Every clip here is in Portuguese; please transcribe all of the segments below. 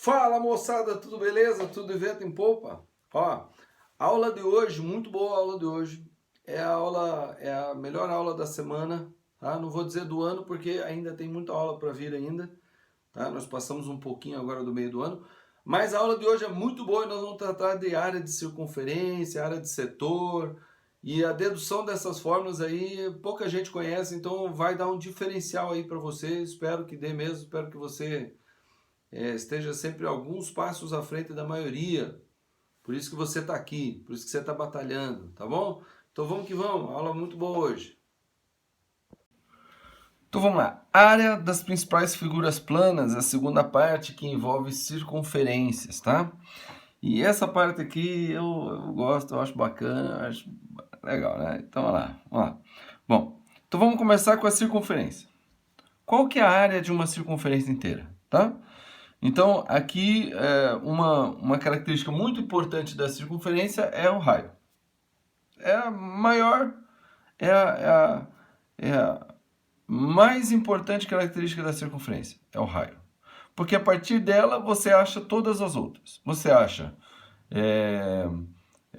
Fala moçada, tudo beleza? Tudo em vento em polpa? Ó, aula de hoje, muito boa a aula de hoje. É a melhor aula da semana, tá? Não vou dizer do ano porque ainda tem muita aula para vir ainda, tá? Nós passamos um pouquinho agora do meio do ano, mas a aula de hoje é muito boa e nós vamos tratar de área de circunferência, área de setor e a dedução dessas fórmulas aí pouca gente conhece, então vai dar um diferencial aí para você. Espero que dê mesmo, espero que você esteja sempre alguns passos à frente da maioria. Por isso que você está aqui, por isso que você está batalhando, tá bom? Então vamos que vamos, aula muito boa hoje. Então vamos lá, área das principais figuras planas, a segunda parte que envolve circunferências, tá? E essa parte aqui eu gosto, eu acho bacana, eu acho legal, né? Então vamos lá. Bom, então vamos começar com a circunferência. Qual que é a área de uma circunferência inteira, tá? Então, aqui, uma característica muito importante da circunferência é o raio. É a maior, é a mais importante característica da circunferência, é o raio. Porque a partir dela você acha todas as outras. Você acha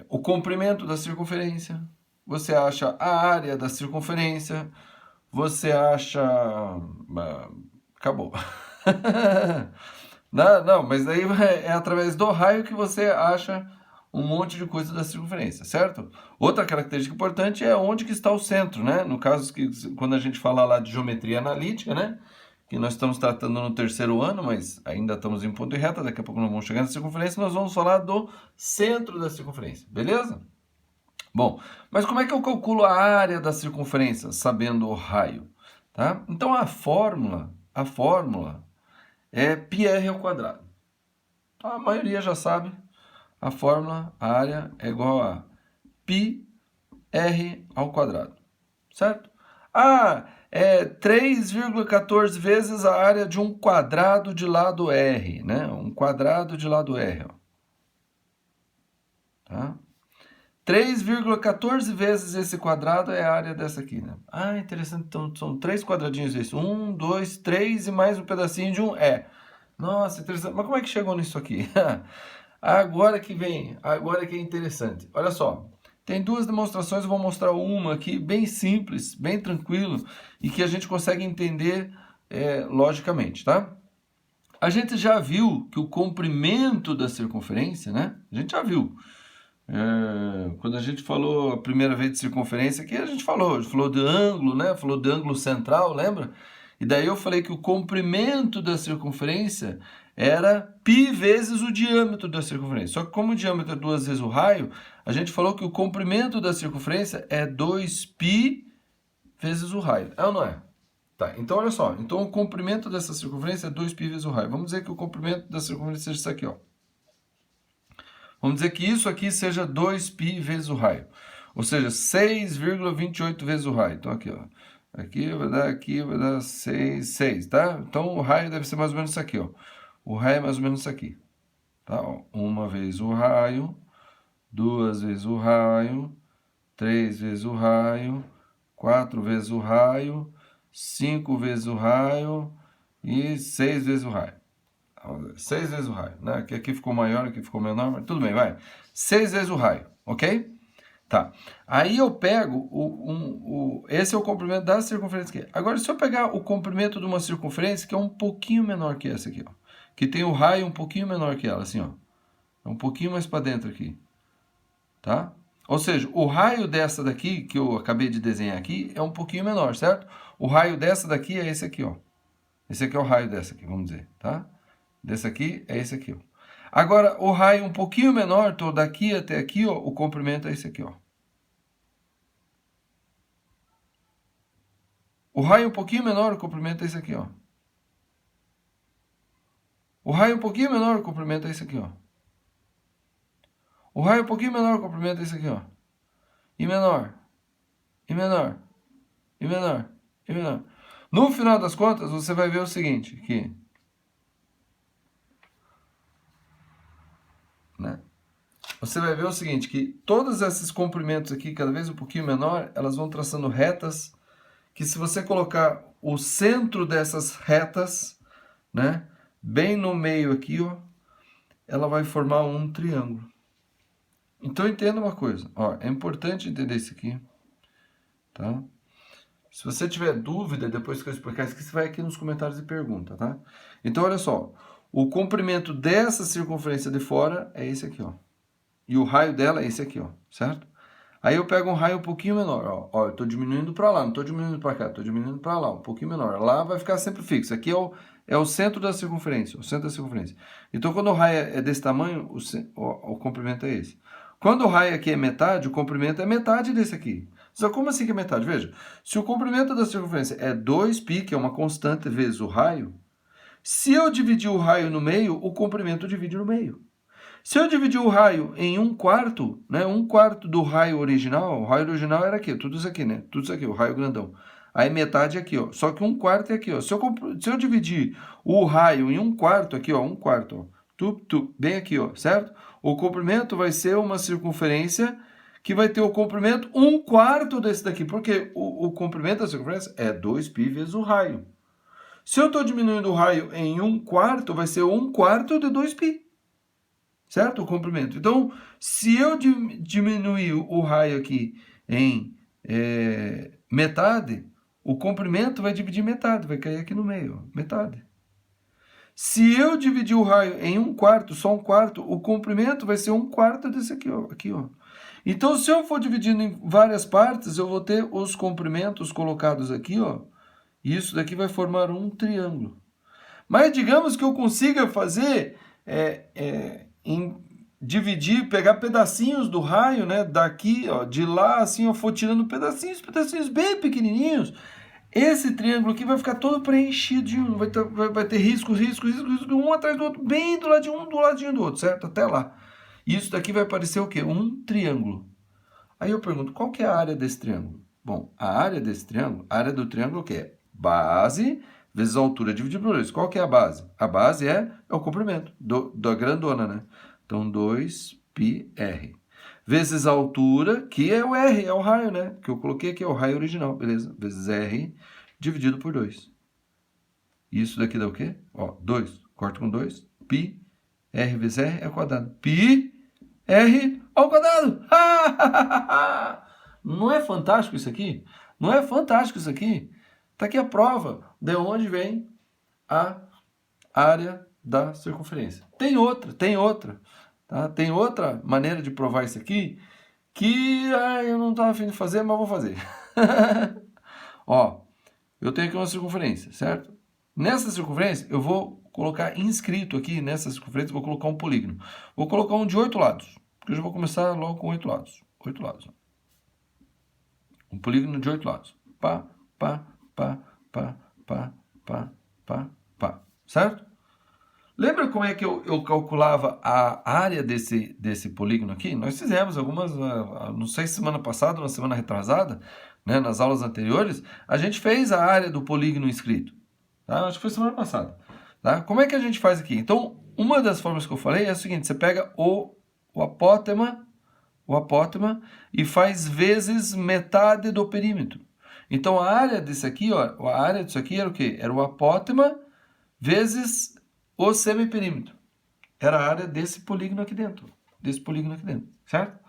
o comprimento da circunferência, você acha a área da circunferência, você acha... acabou. Não, mas daí é através do raio que você acha um monte de coisa da circunferência, certo? Outra característica importante é onde que está o centro, né? No caso, quando a gente fala lá de geometria analítica, né? Que nós estamos tratando no terceiro ano, mas ainda estamos em ponto e reta, daqui a pouco nós vamos chegar na circunferência, nós vamos falar do centro da circunferência, beleza? Bom, mas como é que eu calculo a área da circunferência, sabendo o raio? Tá? Então a fórmula é πr ao quadrado. Então, a maioria já sabe, a fórmula, a área é igual a πr ao quadrado, certo? É 3,14 vezes a área de um quadrado de lado R, né? Um quadrado de lado R, ó. Tá? 3,14 vezes esse quadrado é a área dessa aqui, né? Interessante, então são 3 quadradinhos esses. 1, 2, 3 e mais um pedacinho de 1 é. Nossa, interessante. Mas como é que chegou nisso aqui? Agora que é interessante. Olha só, tem duas demonstrações, eu vou mostrar uma aqui, bem simples, bem tranquilo, e que a gente consegue entender logicamente, tá? A gente já viu que o comprimento da circunferência, né? A gente já viu. Quando a gente falou a primeira vez de circunferência aqui, a gente falou de ângulo, né? Falou de ângulo central, lembra? E daí eu falei que o comprimento da circunferência era π vezes o diâmetro da circunferência. Só que como o diâmetro é 2 vezes o raio, a gente falou que o comprimento da circunferência é 2π vezes o raio. É ou não é? Tá, então olha só. Então o comprimento dessa circunferência é 2π vezes o raio. Vamos dizer que o comprimento da circunferência seja isso aqui, ó. Vamos dizer que isso aqui seja 2π vezes o raio. Ou seja, 6,28 vezes o raio. Então aqui, ó. Aqui vai dar 6, tá? Então o raio deve ser mais ou menos isso aqui, ó. O raio é mais ou menos isso aqui. Tá? Ó, uma vez o raio, 2 vezes o raio, 3 vezes o raio, 4 vezes o raio, 5 vezes o raio e 6 vezes o raio. 6 vezes o raio, né? Aqui ficou maior, aqui ficou menor, mas tudo bem, vai. 6 vezes o raio, ok? Tá. Aí eu pego, esse é o comprimento da circunferência aqui. Agora, se eu pegar o comprimento de uma circunferência que é um pouquinho menor que essa aqui, ó. Que tem o raio um pouquinho menor que ela, assim, ó. É um pouquinho mais para dentro aqui. Tá? Ou seja, o raio dessa daqui, que eu acabei de desenhar aqui, é um pouquinho menor, certo? O raio dessa daqui é esse aqui, ó. Esse aqui é o raio dessa aqui, vamos dizer, tá? Desse aqui é esse aqui, ó. Agora, o raio um pouquinho menor, tô daqui até aqui, ó, o comprimento é esse aqui, ó. O raio um pouquinho menor, o comprimento é esse aqui, ó. O raio um pouquinho menor, o comprimento é esse aqui, ó. O raio um pouquinho menor, o comprimento é esse aqui, ó. E menor. E menor. E menor. E menor. No final das contas, você vai ver o seguinte, aqui. Né? Você vai ver o seguinte, que todos esses comprimentos aqui, cada vez um pouquinho menor, elas vão traçando retas, que se você colocar o centro dessas retas, né, bem no meio aqui, ó, ela vai formar um triângulo. Então entenda uma coisa, ó, é importante entender isso aqui, tá? Se você tiver dúvida, depois que eu explicar isso aqui, você vai aqui nos comentários e pergunta, tá? Então olha só, o comprimento dessa circunferência de fora é esse aqui, ó. E o raio dela é esse aqui, ó, certo? Aí eu pego um raio um pouquinho menor, ó, ó, eu tô diminuindo para lá, não tô diminuindo para cá, tô diminuindo para lá, um pouquinho menor. Lá vai ficar sempre fixo. Aqui é o centro da circunferência, o centro da circunferência. Então quando o raio é desse tamanho, o comprimento é esse. Quando o raio aqui é metade, o comprimento é metade desse aqui. Só como assim que é metade? Veja, se o comprimento da circunferência é 2π, que é uma constante, vezes o raio, se eu dividir o raio no meio, o comprimento divide no meio. Se eu dividir o raio em 1/4, né, 1/4 do raio original, o raio original era aqui, tudo isso aqui, né? Tudo isso aqui, o raio grandão. Aí metade é aqui, ó. Só que 1/4 é aqui, ó. Se eu dividir o raio em 1/4 aqui, ó, 1/4, ó, bem aqui, ó, certo? O comprimento vai ser uma circunferência que vai ter o comprimento 1/4 desse daqui, porque o comprimento da circunferência é 2π vezes o raio. Se eu estou diminuindo o raio em 1/4, vai ser 1/4 de 2π. Certo? O comprimento. Então, se eu diminuir o raio aqui em metade, o comprimento vai dividir metade, vai cair aqui no meio, ó, metade. Se eu dividir o raio em 1/4, só 1/4, o comprimento vai ser 1/4 desse aqui, ó, aqui, ó. Então, se eu for dividindo em várias partes, eu vou ter os comprimentos colocados aqui, ó, e isso daqui vai formar um triângulo. Mas digamos que eu consiga fazer dividir, pegar pedacinhos do raio, né, daqui, ó, de lá, assim, eu for tirando pedacinhos bem pequenininhos, esse triângulo aqui vai ficar todo preenchido de um, vai ter riscos, um atrás do outro, bem do ladinho do outro, certo? Até lá. Isso daqui vai parecer o quê? Um triângulo. Aí eu pergunto, qual que é a área desse triângulo? Bom, a área desse triângulo, a área do triângulo o que é? Base vezes a altura dividido por 2. Qual que é a base? A base é o comprimento da grandona, né? Então, 2πr. Vezes a altura, que é o r, é o raio, né? Que eu coloquei aqui, é o raio original, beleza? Vezes r dividido por 2. Isso daqui dá o quê? Ó, 2. Corta com 2. Π, r vezes r é ao quadrado. Π, r ao quadrado. Não é fantástico isso aqui? Não é fantástico isso aqui? Tá aqui a prova de onde vem a área da circunferência. Tem outra. Tá? Tem outra maneira de provar isso aqui que eu não estava a fim de fazer, mas vou fazer. Ó, eu tenho aqui uma circunferência, certo? Nessa circunferência, eu vou colocar inscrito aqui, nessa circunferência, vou colocar um polígono. Vou colocar um de 8 lados, porque eu já vou começar logo com 8 lados. 8 lados. Ó. Um polígono de 8 lados. Pá, pá, pá, pá, pá, pá, pá, pá. Certo? Lembra como é que eu calculava a área desse polígono aqui? Nós fizemos algumas, não sei se semana passada ou na semana retrasada, né, nas aulas anteriores, a gente fez a área do polígono inscrito. Tá? Acho que foi semana passada. Tá? Como é que a gente faz aqui? Então, uma das formas que eu falei é a seguinte, você pega o apótema e faz vezes metade do perímetro. Então, a área disso aqui, ó, a área disso aqui era o quê? Era o apótema vezes o semiperímetro. Era a área desse polígono aqui dentro. Certo?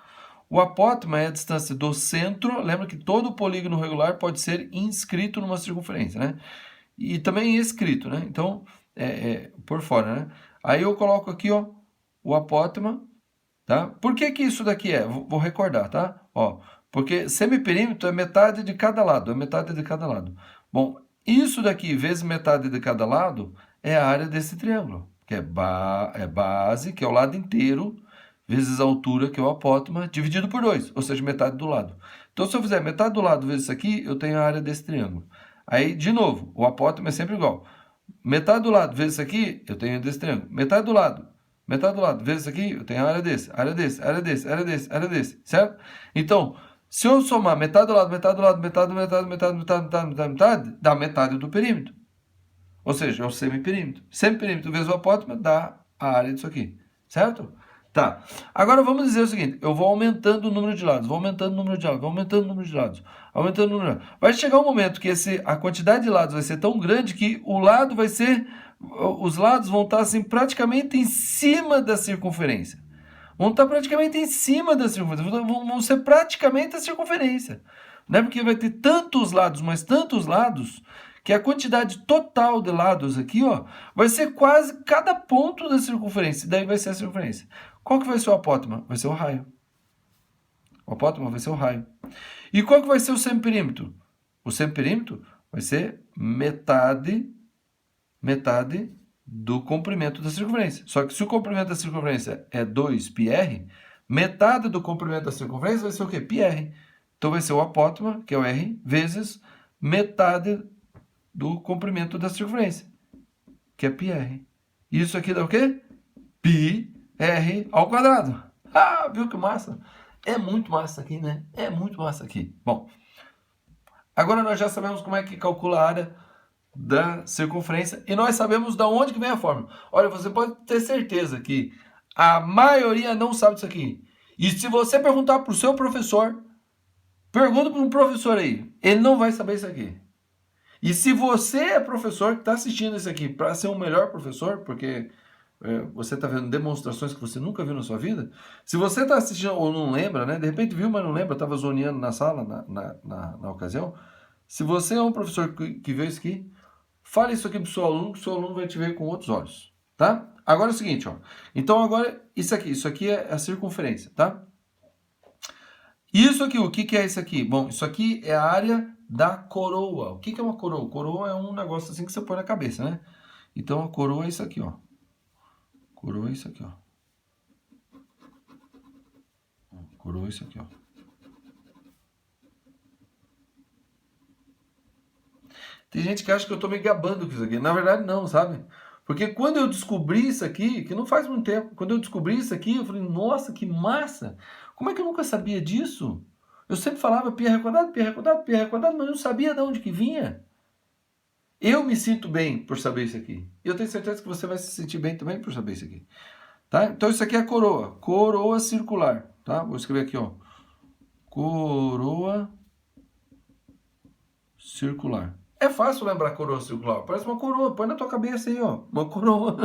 O apótema é a distância do centro. Lembra que todo polígono regular pode ser inscrito numa circunferência, né? E também escrito, né? Então, por fora, né? Aí eu coloco aqui, ó, o apótema, tá? Por que que isso daqui é? Vou recordar, tá? Ó, porque semiperímetro é metade de cada lado, Bom, isso daqui vezes metade de cada lado é a área desse triângulo, que é base, que é o lado inteiro, vezes a altura, que é o apótema, dividido por 2, ou seja, metade do lado. Então, se eu fizer metade do lado vezes isso aqui, eu tenho a área desse triângulo. Aí, de novo, o apótema é sempre igual. Metade do lado vezes isso aqui, eu tenho desse triângulo. Metade do lado vezes isso aqui, eu tenho a área desse, certo? Então, se eu somar metade do lado, metade, dá metade do perímetro. Ou seja, é o semiperímetro. Semiperímetro vezes o apótema dá a área disso aqui. Certo? Tá. Agora vamos dizer o seguinte. Eu vou aumentando o número de lados. Vai chegar um momento que a quantidade de lados vai ser tão grande que o lado vai ser os lados vão estar assim, praticamente em cima da circunferência. Vão estar praticamente em cima da circunferência. Vão ser praticamente a circunferência. Né? Porque vai ter tantos lados, mas tantos lados, que a quantidade total de lados aqui, ó, vai ser quase cada ponto da circunferência. Daí vai ser a circunferência. Qual que vai ser o apótema? Vai ser o raio. O apótema vai ser o raio. E qual que vai ser o semiperímetro? O semiperímetro vai ser metade do comprimento da circunferência. Só que se o comprimento da circunferência é 2πr, metade do comprimento da circunferência vai ser o quê? πr. Então vai ser o apótema, que é o r, vezes metade do comprimento da circunferência, que é πr. Isso aqui dá o quê? πr ao quadrado. Ah, viu que massa? É muito massa aqui, né? É muito massa aqui. Bom, agora nós já sabemos como é que calcula a área da circunferência e nós sabemos de onde que vem a fórmula. Olha, você pode ter certeza que a maioria não sabe disso aqui. E se você perguntar para o seu professor, pergunta para um professor aí, ele não vai saber isso aqui. E se você é professor que está assistindo isso aqui para ser um melhor professor, porque você está vendo demonstrações que você nunca viu na sua vida, se você está assistindo ou não lembra, né? De repente viu, mas não lembra, estava zoneando na sala na ocasião. Se você é um professor que viu isso aqui, fale isso aqui para o seu aluno, que o seu aluno vai te ver com outros olhos, tá? Agora é o seguinte, ó. Então agora isso aqui é a circunferência, tá? Isso aqui, o que é isso aqui? Bom, isso aqui é a área da coroa. O que é uma coroa? Coroa é um negócio assim que você põe na cabeça, né? Então a coroa é isso aqui, ó. Coroa é isso aqui, ó. Coroa é isso aqui, ó. Tem gente que acha que eu tô me gabando com isso aqui. Na verdade, não, sabe? Porque quando eu descobri isso aqui, que não faz muito tempo, quando eu descobri isso aqui, eu falei, nossa, que massa! Como é que eu nunca sabia disso? Eu sempre falava πr ao quadrado, πr ao quadrado, πr ao quadrado, mas eu não sabia de onde que vinha. Eu me sinto bem por saber isso aqui. E eu tenho certeza que você vai se sentir bem também por saber isso aqui. Tá? Então isso aqui é a coroa. Coroa circular. Tá? Vou escrever aqui, ó. Coroa circular. É fácil lembrar coroa circular. Parece uma coroa. Põe na tua cabeça aí, ó. Uma coroa.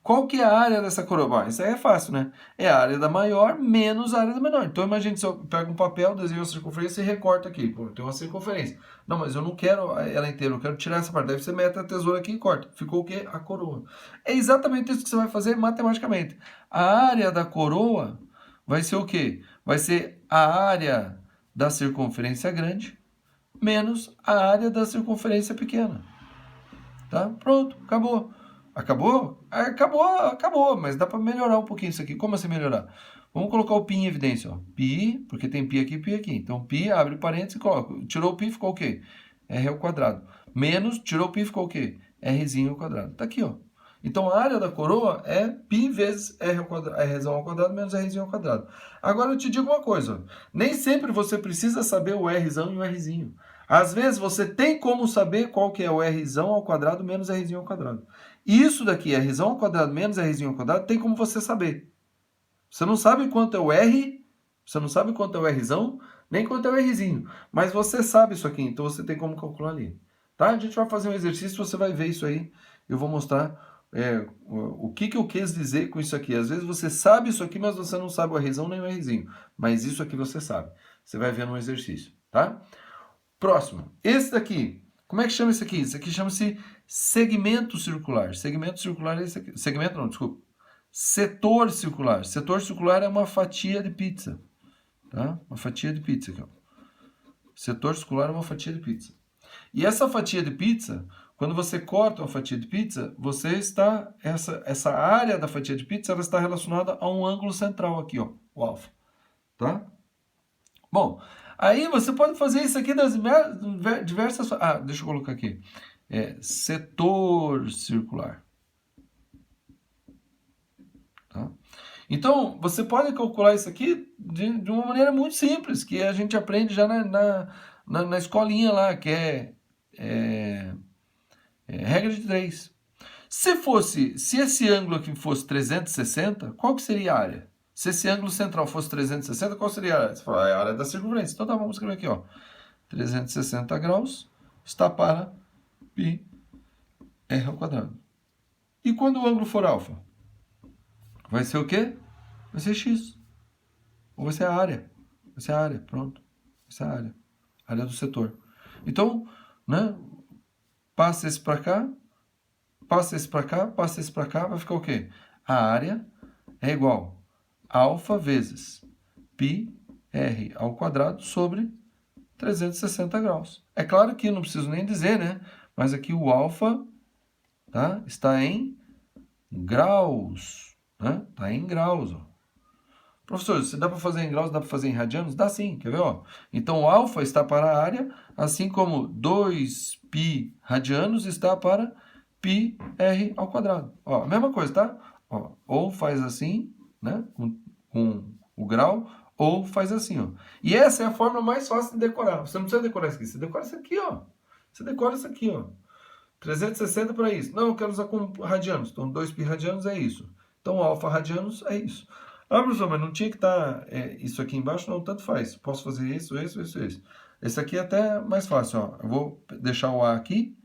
Qual que é a área dessa coroa? Bom, isso aí é fácil, né? É a área da maior menos a área da menor. Então imagine se eu pego um papel, desenho a circunferência e recorto aqui. Pô, tem uma circunferência. Não, mas eu não quero ela inteira, eu quero tirar essa parte. Daí você mete a tesoura aqui e corta. Ficou o quê? A coroa. É exatamente isso que você vai fazer matematicamente. A área da coroa vai ser o quê? Vai ser a área da circunferência grande menos a área da circunferência pequena. Tá? Pronto, acabou. Acabou? Acabou, mas dá para melhorar um pouquinho isso aqui. Como assim melhorar? Vamos colocar o π em evidência, ó. Π, porque tem π aqui e π aqui. Então, π, abre parênteses e coloca. Tirou o π, ficou o quê? R ao quadrado. Menos, tirou o π, ficou o quê? Rzinho ao quadrado. Tá aqui, ó. Então, a área da coroa é π vezes R ao quadrado, Rzão ao quadrado menos Rzinho ao quadrado. Agora, eu te digo uma coisa. Nem sempre você precisa saber o Rzão e o Rzinho. Às vezes, você tem como saber qual que é o Rzão ao quadrado menos Rzinho ao quadrado. Isso daqui, Rzão ao quadrado menos Rzinho ao quadrado, tem como você saber. Você não sabe quanto é o R, você não sabe quanto é o Rzão, nem quanto é o Rzinho. Mas você sabe isso aqui, então você tem como calcular ali. Tá? A gente vai fazer um exercício, você vai ver isso aí. Eu vou mostrar o que eu quis dizer com isso aqui. Às vezes você sabe isso aqui, mas você não sabe o Rzão nem o Rzinho. Mas isso aqui você sabe. Você vai ver no exercício, tá? Próximo. Esse daqui. Como é que chama isso aqui? Isso aqui chama-se segmento circular. Segmento circular é esse aqui. Segmento não, desculpa. Setor circular. Setor circular é uma fatia de pizza. Tá? Uma fatia de pizza aqui, ó. Setor circular é uma fatia de pizza. E essa fatia de pizza, quando você corta uma fatia de pizza, você está... Essa área da fatia de pizza, ela está relacionada a um ângulo central aqui, ó. O alfa. Tá? Bom... Aí você pode fazer isso aqui das diversas... Ah, deixa eu colocar aqui. Setor circular. Tá? Então, você pode calcular isso aqui de uma maneira muito simples, que a gente aprende já na escolinha lá, que é regra de 3. Se esse ângulo aqui fosse 360, qual que seria a área? Se esse ângulo central fosse 360, qual seria a área? Você fala, é a área da circunferência. Então tá, vamos escrever aqui, ó. 360 graus está para π R ao quadrado. E quando o ângulo for alfa? Vai ser o quê? Vai ser x. Ou vai ser a área. Vai ser a área, pronto. Vai ser a área. A área do setor. Então, né? Passa esse para cá, passa esse para cá, passa esse para cá, vai ficar o quê? A área é igual a alfa vezes πr ao quadrado sobre 360 graus. É claro que não preciso nem dizer, né? Mas aqui o alfa, tá? Está em graus, né? Está em graus, ó. Professor, se dá para fazer em graus, dá para fazer em radianos? Dá sim, quer ver? Ó? Então, o alfa está para a área, assim como 2π radianos está para πr ao quadrado. Ó, a mesma coisa, tá? Ó, ou faz assim, né? Com o grau, ou faz assim, ó. E essa é a forma mais fácil de decorar. Você não precisa decorar isso aqui, você decora isso aqui, ó. Você decora isso aqui, ó. 360 para isso. Não, eu quero usar com radianos. Então, 2π radianos é isso. Então, alfa radianos é isso. Ah, professor, mas não tinha que estar isso aqui embaixo? Não, tanto faz. Posso fazer isso. Esse aqui é até mais fácil, ó. Eu vou deixar o A aqui,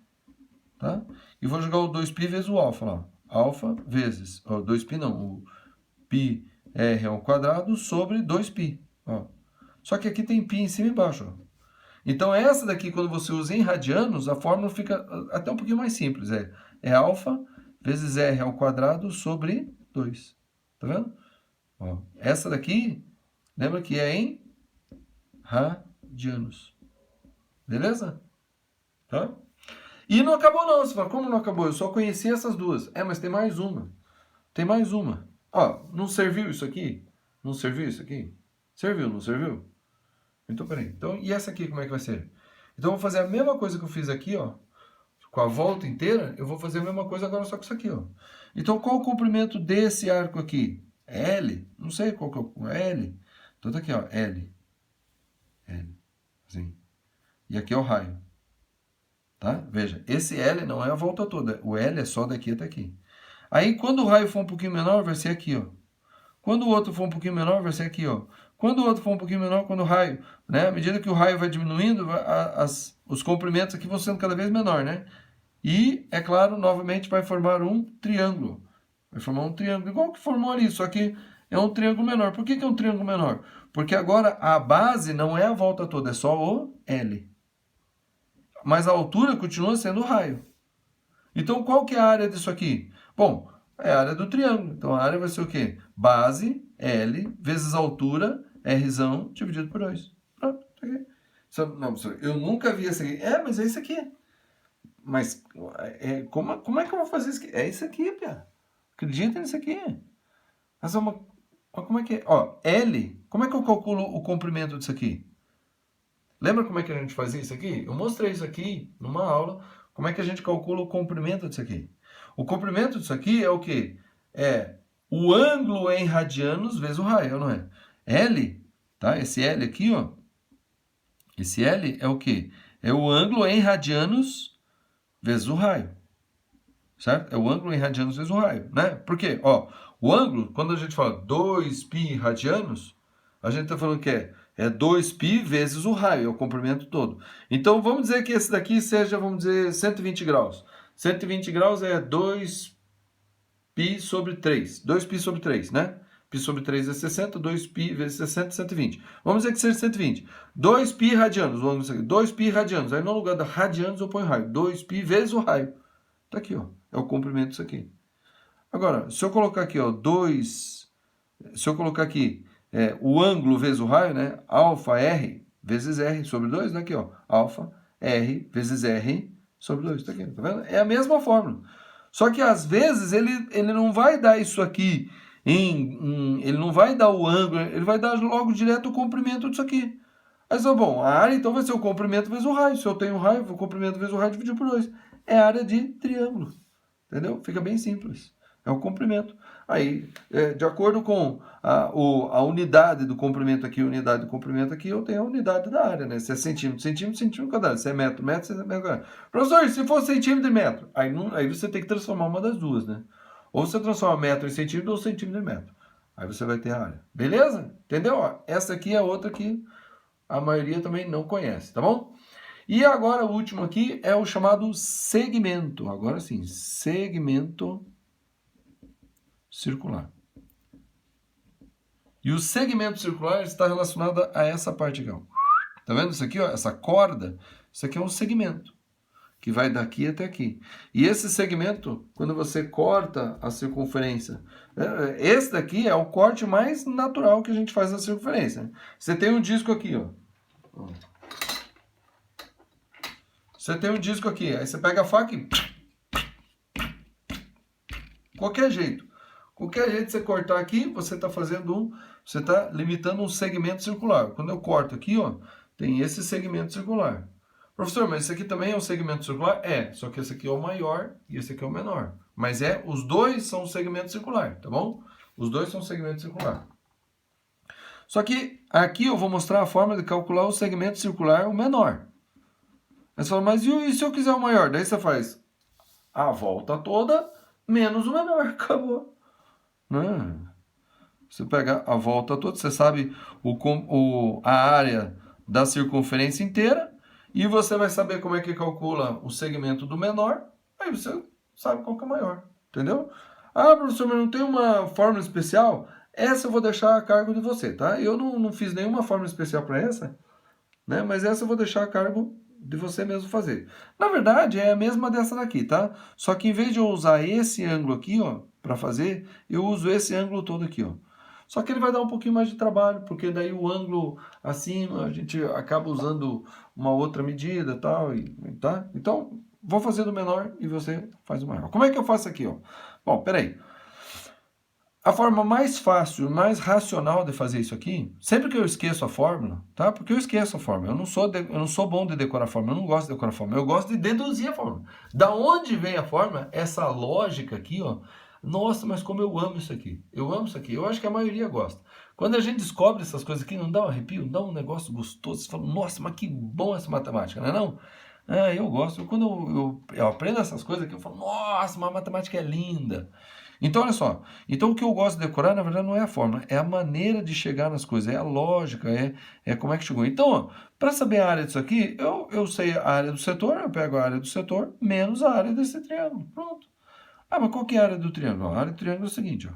tá? E vou jogar o 2π vezes o alfa lá. Alfa vezes, ó, 2π não, o πr ao quadrado sobre 2π, ó. Só que aqui tem π em cima e embaixo, ó. Então, essa daqui, quando você usa em radianos, a fórmula fica até um pouquinho mais simples. É alfa vezes r ao quadrado sobre 2. Tá vendo? Ó, essa daqui, lembra que é em radianos. Beleza? Tá? E não acabou não. Você fala, como não acabou? Eu só conheci essas duas. Mas tem mais uma. Tem mais uma. Ó, não serviu isso aqui? Não serviu isso aqui? Serviu, não serviu? Então, peraí. Então, e essa aqui, como é que vai ser? Então, eu vou fazer a mesma coisa que eu fiz aqui, ó. Com a volta inteira, eu vou fazer a mesma coisa agora só com isso aqui, ó. Então, qual o comprimento desse arco aqui? L? Não sei qual que é o L. Então, tá aqui, ó. L. L. Assim. E aqui é o raio. Tá? Veja, esse L não é a volta toda. O L é só daqui até aqui. Aí, quando o raio for um pouquinho menor, vai ser aqui, ó. Quando o outro for um pouquinho menor, vai ser aqui, ó. Quando o outro for um pouquinho menor, quando o raio, né? À medida que o raio vai diminuindo, os comprimentos aqui vão sendo cada vez menor, né? E, é claro, novamente vai formar um triângulo. Vai formar um triângulo, igual que formou ali, só que é um triângulo menor. Por que é um triângulo menor? Porque agora a base não é a volta toda, é só o L. Mas a altura continua sendo o raio. Então, qual que é a área disso aqui? Bom, é a área do triângulo. Então, a área vai ser o quê? Base, L, vezes altura, Rzão, dividido por 2. Pronto, isso aqui. Não, professor, eu nunca vi isso aqui. Mas é isso aqui. Mas como é que eu vou fazer isso aqui? É isso aqui, Pia. Acredita nisso aqui. Mas como é que é? Ó, L, como é que eu calculo o comprimento disso aqui? Lembra como é que a gente fazia isso aqui? Eu mostrei isso aqui numa aula. Como é que a gente calcula o comprimento disso aqui? O comprimento disso aqui é o quê? É o ângulo em radianos vezes o raio, não é? L, tá? Esse L aqui, ó. Esse L é o quê? É o ângulo em radianos vezes o raio. Certo? É o ângulo em radianos vezes o raio, né? Por quê? Ó, o ângulo, quando a gente fala 2π radianos, a gente está falando que é 2π vezes o raio, é o comprimento todo. Então, vamos dizer que esse daqui seja, vamos dizer, 120 graus. 120 graus é 2π sobre 3. 2π sobre 3, né? π sobre 3 é 60, 2π vezes 60 é 120. Vamos dizer que seja 120. 2π radianos, vamos dizer, 2π radianos. Aí no lugar da radianos eu ponho raio. 2π vezes o raio. Tá aqui, ó. É o comprimento disso aqui. Agora, se eu colocar aqui, ó, se eu colocar aqui o ângulo vezes o raio, né? Alfa R vezes R sobre 2, né? Aqui, ó. Alfa R vezes R sobre 2. Tá aqui, tá vendo? É a mesma fórmula. Só que às vezes ele não vai dar isso aqui ele não vai dar o ângulo, ele vai dar logo direto o comprimento disso aqui. Aí você fala, bom, a área então vai ser o comprimento vezes o raio. Se eu tenho raio, o comprimento vezes o raio dividido por 2. É a área de triângulo. Entendeu? Fica bem simples. É o comprimento. Aí, de acordo com a unidade do comprimento aqui, a unidade do comprimento aqui, eu tenho a unidade da área, né? Se é centímetro, centímetro quadrado. Se é metro, metro quadrado. Professor, se for centímetro e metro? Aí você tem que transformar uma das duas, né? Ou você transforma metro em centímetro ou centímetro em metro. Aí você vai ter a área. Beleza? Entendeu? Ó, essa aqui é outra que a maioria também não conhece, tá bom? E agora o último aqui é o chamado segmento. Agora sim, segmento circular. E o segmento circular está relacionado a essa parte aqui, ó. Tá vendo isso aqui, ó? Essa corda, isso aqui é um segmento que vai daqui até aqui. E esse segmento, quando você corta a circunferência, esse daqui é o corte mais natural que a gente faz na circunferência. Você tem um disco aqui, ó. Você tem um disco aqui, aí você pega a faca e... Qualquer jeito de você cortar aqui, você está você está limitando um segmento circular. Quando eu corto aqui, ó, tem esse segmento circular. Professor, mas esse aqui também é um segmento circular? É, só que esse aqui é o maior e esse aqui é o menor. Mas os dois são segmento circular, tá bom? Os dois são segmento circular. Só que aqui eu vou mostrar a forma de calcular o segmento circular, o menor. Aí você fala, mas e se eu quiser o maior? Daí você faz a volta toda menos o menor, acabou. Você pega a volta toda, você sabe a área da circunferência inteira e você vai saber como é que calcula o segmento do menor, aí você sabe qual que é o maior, entendeu? Ah, professor, mas não tem uma fórmula especial? Essa eu vou deixar a cargo de você, tá? Eu não fiz nenhuma fórmula especial para essa, né? Mas essa eu vou deixar a cargo de você mesmo fazer. Na verdade, é a mesma dessa daqui, tá? Só que em vez de eu usar esse ângulo aqui, ó, para fazer, eu uso esse ângulo todo aqui, ó. Só que ele vai dar um pouquinho mais de trabalho, porque daí o ângulo acima, a gente acaba usando uma outra medida tal, tá? Então, vou fazer do menor e você faz o maior. Como é que eu faço aqui, ó? Bom, peraí. A forma mais fácil, mais racional de fazer isso aqui, sempre que eu esqueço a fórmula, tá? Porque eu esqueço a fórmula. Eu não sou bom de decorar a fórmula, eu não gosto de decorar a fórmula, eu gosto de deduzir a fórmula. Da onde vem a fórmula? Essa lógica aqui, ó. Nossa, mas como eu amo isso aqui. Eu amo isso aqui. Eu acho que a maioria gosta. Quando a gente descobre essas coisas aqui, não dá um arrepio, não dá um negócio gostoso. Você fala, nossa, mas que bom essa matemática, não é não? Ah, eu gosto. Quando eu aprendo essas coisas aqui, eu falo, nossa, mas a matemática é linda. Então, olha só. Então, o que eu gosto de decorar, na verdade, não é a fórmula, é a maneira de chegar nas coisas, é a lógica, é como é que chegou. Então, para saber a área disso aqui, eu sei a área do setor, eu pego a área do setor menos a área desse triângulo. Pronto. Ah, mas qual que é a área do triângulo? A área do triângulo é o seguinte, ó.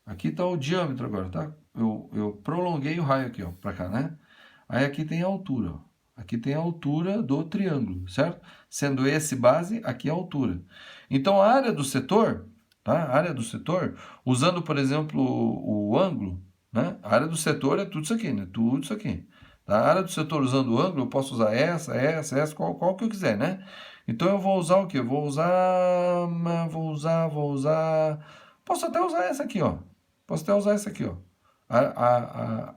Aqui está o diâmetro agora, tá? Eu prolonguei o raio aqui, ó, para cá, né? Aí aqui tem a altura, ó. Aqui tem a altura do triângulo, certo? Sendo esse base, aqui é a altura. Então, a área do setor, tá? A área do setor, usando, por exemplo, o ângulo, né? A área do setor é tudo isso aqui, né? Tudo isso aqui. Tá? A área do setor usando o ângulo, eu posso usar essa, qual que eu quiser, né? Então, eu vou usar o quê? Vou usar... Posso até usar essa aqui, ó. Posso até usar essa aqui, ó. A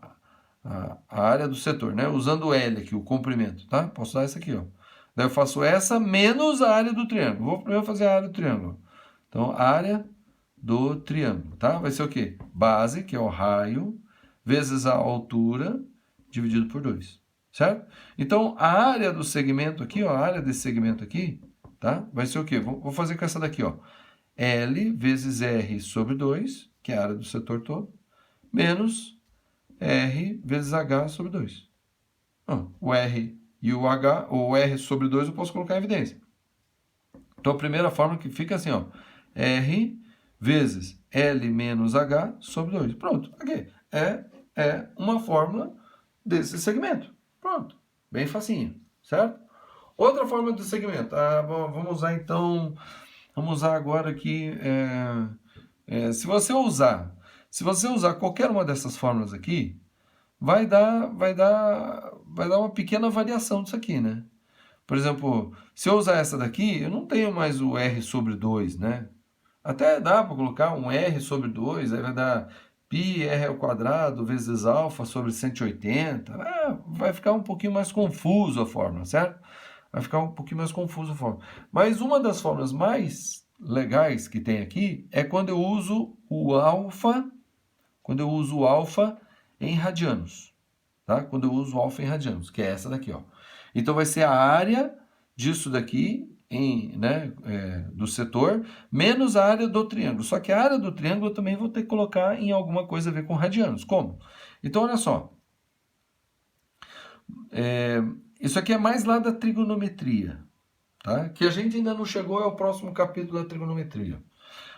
área do setor, né? Usando o L aqui, o comprimento, tá? Posso usar essa aqui, ó. Daí eu faço essa menos a área do triângulo. Vou primeiro fazer a área do triângulo. Então, área do triângulo, tá? Vai ser o quê? Base, que é o raio, vezes a altura, dividido por 2, certo? Então, a área do segmento aqui, ó, a área desse segmento aqui, tá? Vai ser o quê? Vou fazer com essa daqui, ó. L vezes R sobre 2, que é a área do setor todo, menos R vezes H sobre 2. O R e o H, ou o R sobre 2 eu posso colocar em evidência. Então, a primeira fórmula que fica assim, ó. R vezes L menos H sobre 2. Pronto. Aqui. É uma fórmula desse segmento. Pronto. Bem facinho. Certo? Outra fórmula do segmento. Vamos usar, então... Vamos usar agora aqui... se você usar qualquer uma dessas fórmulas aqui, vai dar uma pequena variação disso aqui, né? Por exemplo, se eu usar essa daqui, eu não tenho mais o R sobre 2, né? Até dá para colocar um R sobre 2, aí vai dar π R ao quadrado vezes alfa sobre 180. Vai ficar um pouquinho mais confuso a fórmula, certo? Vai ficar um pouquinho mais confuso a fórmula. Mas uma das fórmulas mais legais que tem aqui é quando eu uso o alfa, em radianos, tá? Quando eu uso o alfa em radianos, que é essa daqui, ó. Então vai ser a área disso daqui, do setor, menos a área do triângulo. Só que a área do triângulo eu também vou ter que colocar em alguma coisa a ver com radianos. Como? Então, olha só. Isso aqui é mais lá da trigonometria, tá? Que a gente ainda não chegou ao próximo capítulo da trigonometria.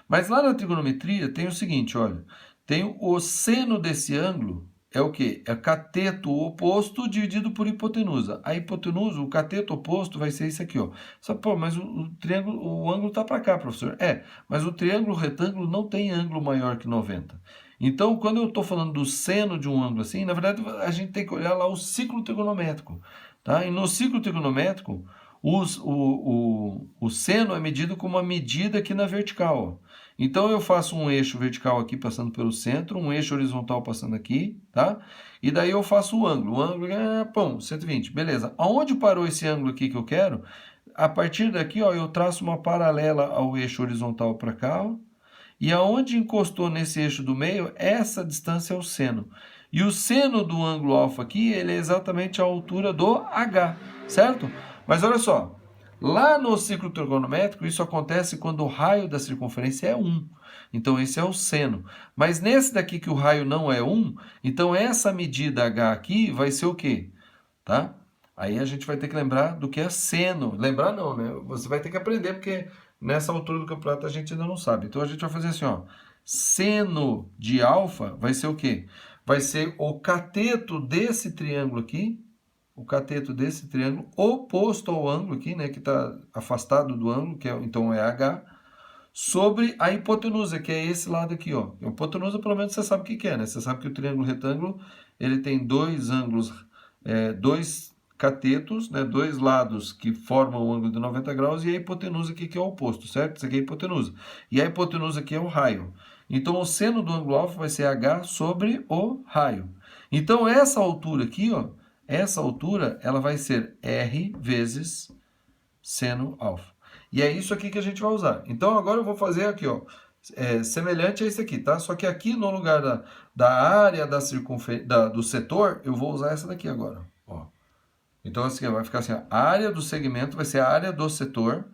Mas lá na trigonometria tem o seguinte, olha, tem o seno desse ângulo, é o quê? É cateto oposto dividido por hipotenusa. A hipotenusa, o cateto oposto vai ser isso aqui, ó. Só, pô, mas o triângulo, o ângulo tá para cá, professor. Mas o triângulo retângulo não tem ângulo maior que 90. Então, quando eu estou falando do seno de um ângulo assim, na verdade a gente tem que olhar lá o ciclo trigonométrico, tá? E no ciclo trigonométrico, o seno é medido com uma medida aqui na vertical, ó. Então eu faço um eixo vertical aqui passando pelo centro, um eixo horizontal passando aqui, tá? E daí eu faço o ângulo. O ângulo é, pum, 120, beleza. Aonde parou esse ângulo aqui que eu quero? A partir daqui, ó, eu traço uma paralela ao eixo horizontal para cá, ó. E aonde encostou nesse eixo do meio, essa distância é o seno. E o seno do ângulo alfa aqui, ele é exatamente a altura do H, certo? Mas olha só, lá no ciclo trigonométrico, isso acontece quando o raio da circunferência é 1. Então, esse é o seno. Mas nesse daqui que o raio não é 1, então essa medida H aqui vai ser o quê? Tá? Aí a gente vai ter que lembrar do que é seno. Lembrar não, né? Você vai ter que aprender, porque nessa altura do campeonato a gente ainda não sabe. Então, a gente vai fazer assim, ó. Seno de alfa vai ser o quê? Vai ser o cateto desse triângulo aqui, o cateto desse triângulo oposto ao ângulo aqui, né, que está afastado do ângulo, que é, então é H, sobre a hipotenusa, que é esse lado aqui, ó. A hipotenusa, pelo menos, você sabe o que é, né? Você sabe que o triângulo retângulo, ele tem dois ângulos, dois catetos, né, dois lados que formam o ângulo de 90 graus, e a hipotenusa aqui que é o oposto, certo? Isso aqui é a hipotenusa. E a hipotenusa aqui é o raio. Então, o seno do ângulo alfa vai ser H sobre o raio. Então, essa altura aqui, ó, essa altura, ela vai ser R vezes seno alfa. E é isso aqui que a gente vai usar. Então, agora eu vou fazer aqui, ó, semelhante a esse aqui, tá? Só que aqui no lugar da área do setor, eu vou usar essa daqui agora, ó. Então, assim, vai ficar assim, a área do segmento vai ser a área do setor,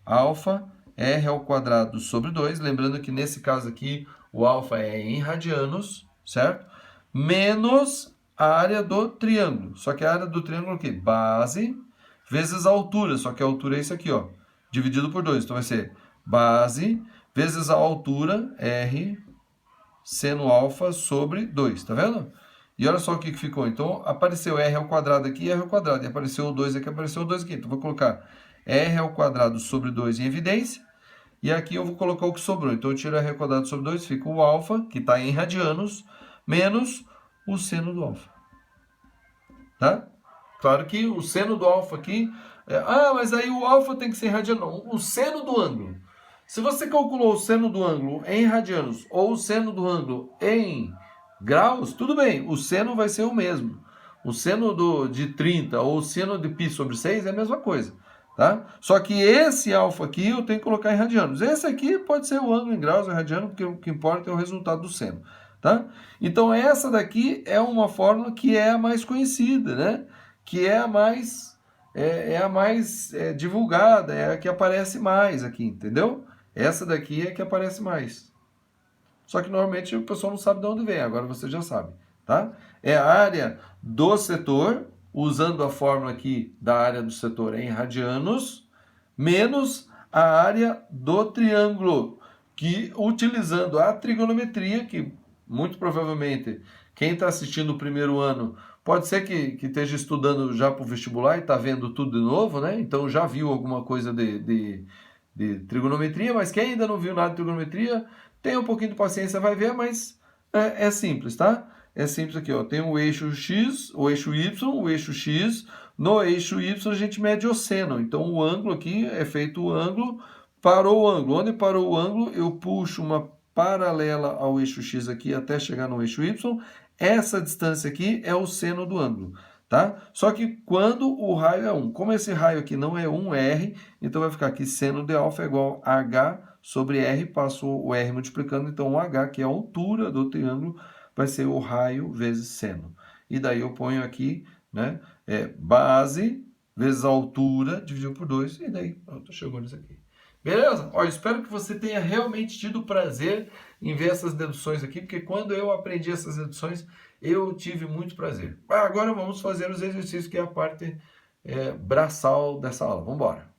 alfa, R ao quadrado sobre 2. Lembrando que nesse caso aqui, o alfa é em radianos, certo? Menos a área do triângulo. Só que a área do triângulo é o quê? Base vezes a altura. Só que a altura é isso aqui, ó. Dividido por 2. Então vai ser base vezes a altura, R, seno alfa sobre 2. Tá vendo? E olha só o que ficou. Então, apareceu R ao quadrado aqui e R ao quadrado. E apareceu o 2 aqui, apareceu o 2 aqui. Então, vou colocar R ao quadrado sobre 2 em evidência. E aqui eu vou colocar o que sobrou. Então, eu tiro R ao quadrado sobre 2, fica o alfa, que está em radianos, menos o seno do alfa. Tá? Claro que o seno do alfa aqui... mas aí o alfa tem que ser em radiano. Não, o seno do ângulo. Se você calculou o seno do ângulo em radianos ou o seno do ângulo em graus, tudo bem, o seno vai ser o mesmo. O seno de 30 ou o seno de π sobre 6 é a mesma coisa. Tá? Só que esse alfa aqui eu tenho que colocar em radianos. Esse aqui pode ser o ângulo em graus ou radiano, porque o que importa é o resultado do seno. Tá? Então essa daqui é uma fórmula que é a mais conhecida, né? Que é a mais, divulgada, é a que aparece mais aqui, entendeu? Essa daqui é a que aparece mais. Só que normalmente o pessoal não sabe de onde vem, agora você já sabe, tá? É a área do setor, usando a fórmula aqui da área do setor em radianos, menos a área do triângulo, que utilizando a trigonometria, que muito provavelmente quem está assistindo o primeiro ano pode ser que esteja estudando já para o vestibular e está vendo tudo de novo, né? Então já viu alguma coisa de trigonometria, mas quem ainda não viu nada de trigonometria, tenha um pouquinho de paciência, vai ver, mas é simples, tá? É simples aqui, ó. Tem o eixo X, o eixo Y, o eixo X. No eixo Y a gente mede o seno. Então o ângulo aqui é feito o ângulo, parou o ângulo. Onde parou o ângulo, eu puxo uma paralela ao eixo X aqui até chegar no eixo Y. Essa distância aqui é o seno do ângulo, tá? Só que quando o raio é 1. Como esse raio aqui não é 1, é R, então vai ficar aqui seno de alfa é igual a H sobre R, passo o R multiplicando, então o H, que é a altura do triângulo, vai ser o raio vezes seno. E daí eu ponho aqui, né, base vezes a altura, dividido por 2, e daí pronto, chegou nisso aqui. Beleza? Ó, espero que você tenha realmente tido prazer em ver essas deduções aqui, porque quando eu aprendi essas deduções, eu tive muito prazer. Agora vamos fazer os exercícios, que é a parte braçal dessa aula. Vamos embora.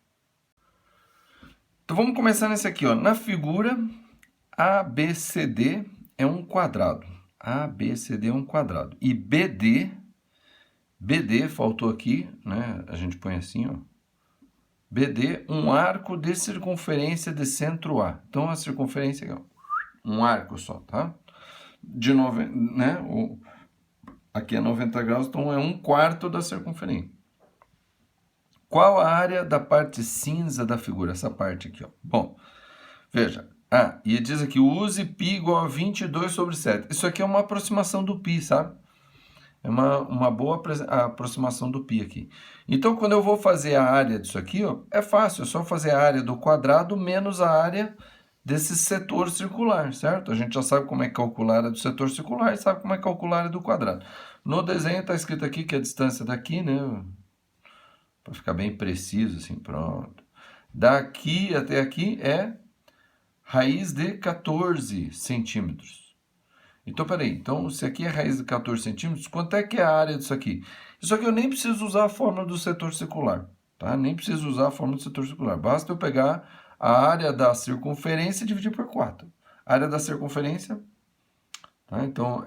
Então vamos começar nesse aqui, ó. Na figura, ABCD é um quadrado. ABCD é um quadrado. E BD faltou aqui, né? A gente põe assim, ó. BD, um arco de circunferência de centro A. Então a circunferência é um arco só, tá? De 90, né? Aqui é 90 graus, então é 1/4 da circunferência. Qual a área da parte cinza da figura? Essa parte aqui, ó. Bom, veja. E diz aqui, use π igual a 22/7. Isso aqui é uma aproximação do π, sabe? É uma boa aproximação do π aqui. Então, quando eu vou fazer a área disso aqui, ó, é fácil. É só fazer a área do quadrado menos a área desse setor circular, certo? A gente já sabe como é calcular a área do setor circular e sabe como é calcular a área do quadrado. No desenho está escrito aqui que a distância daqui, né? Para ficar bem preciso, assim, pronto. Daqui até aqui é raiz de 14 centímetros. Então, peraí. Então, se aqui é raiz de 14 centímetros, quanto é que é a área disso aqui? Isso aqui eu nem preciso usar a fórmula do setor circular, tá? Nem preciso usar a fórmula do setor circular. Basta eu pegar a área da circunferência e dividir por 4. A área da circunferência, tá? Então,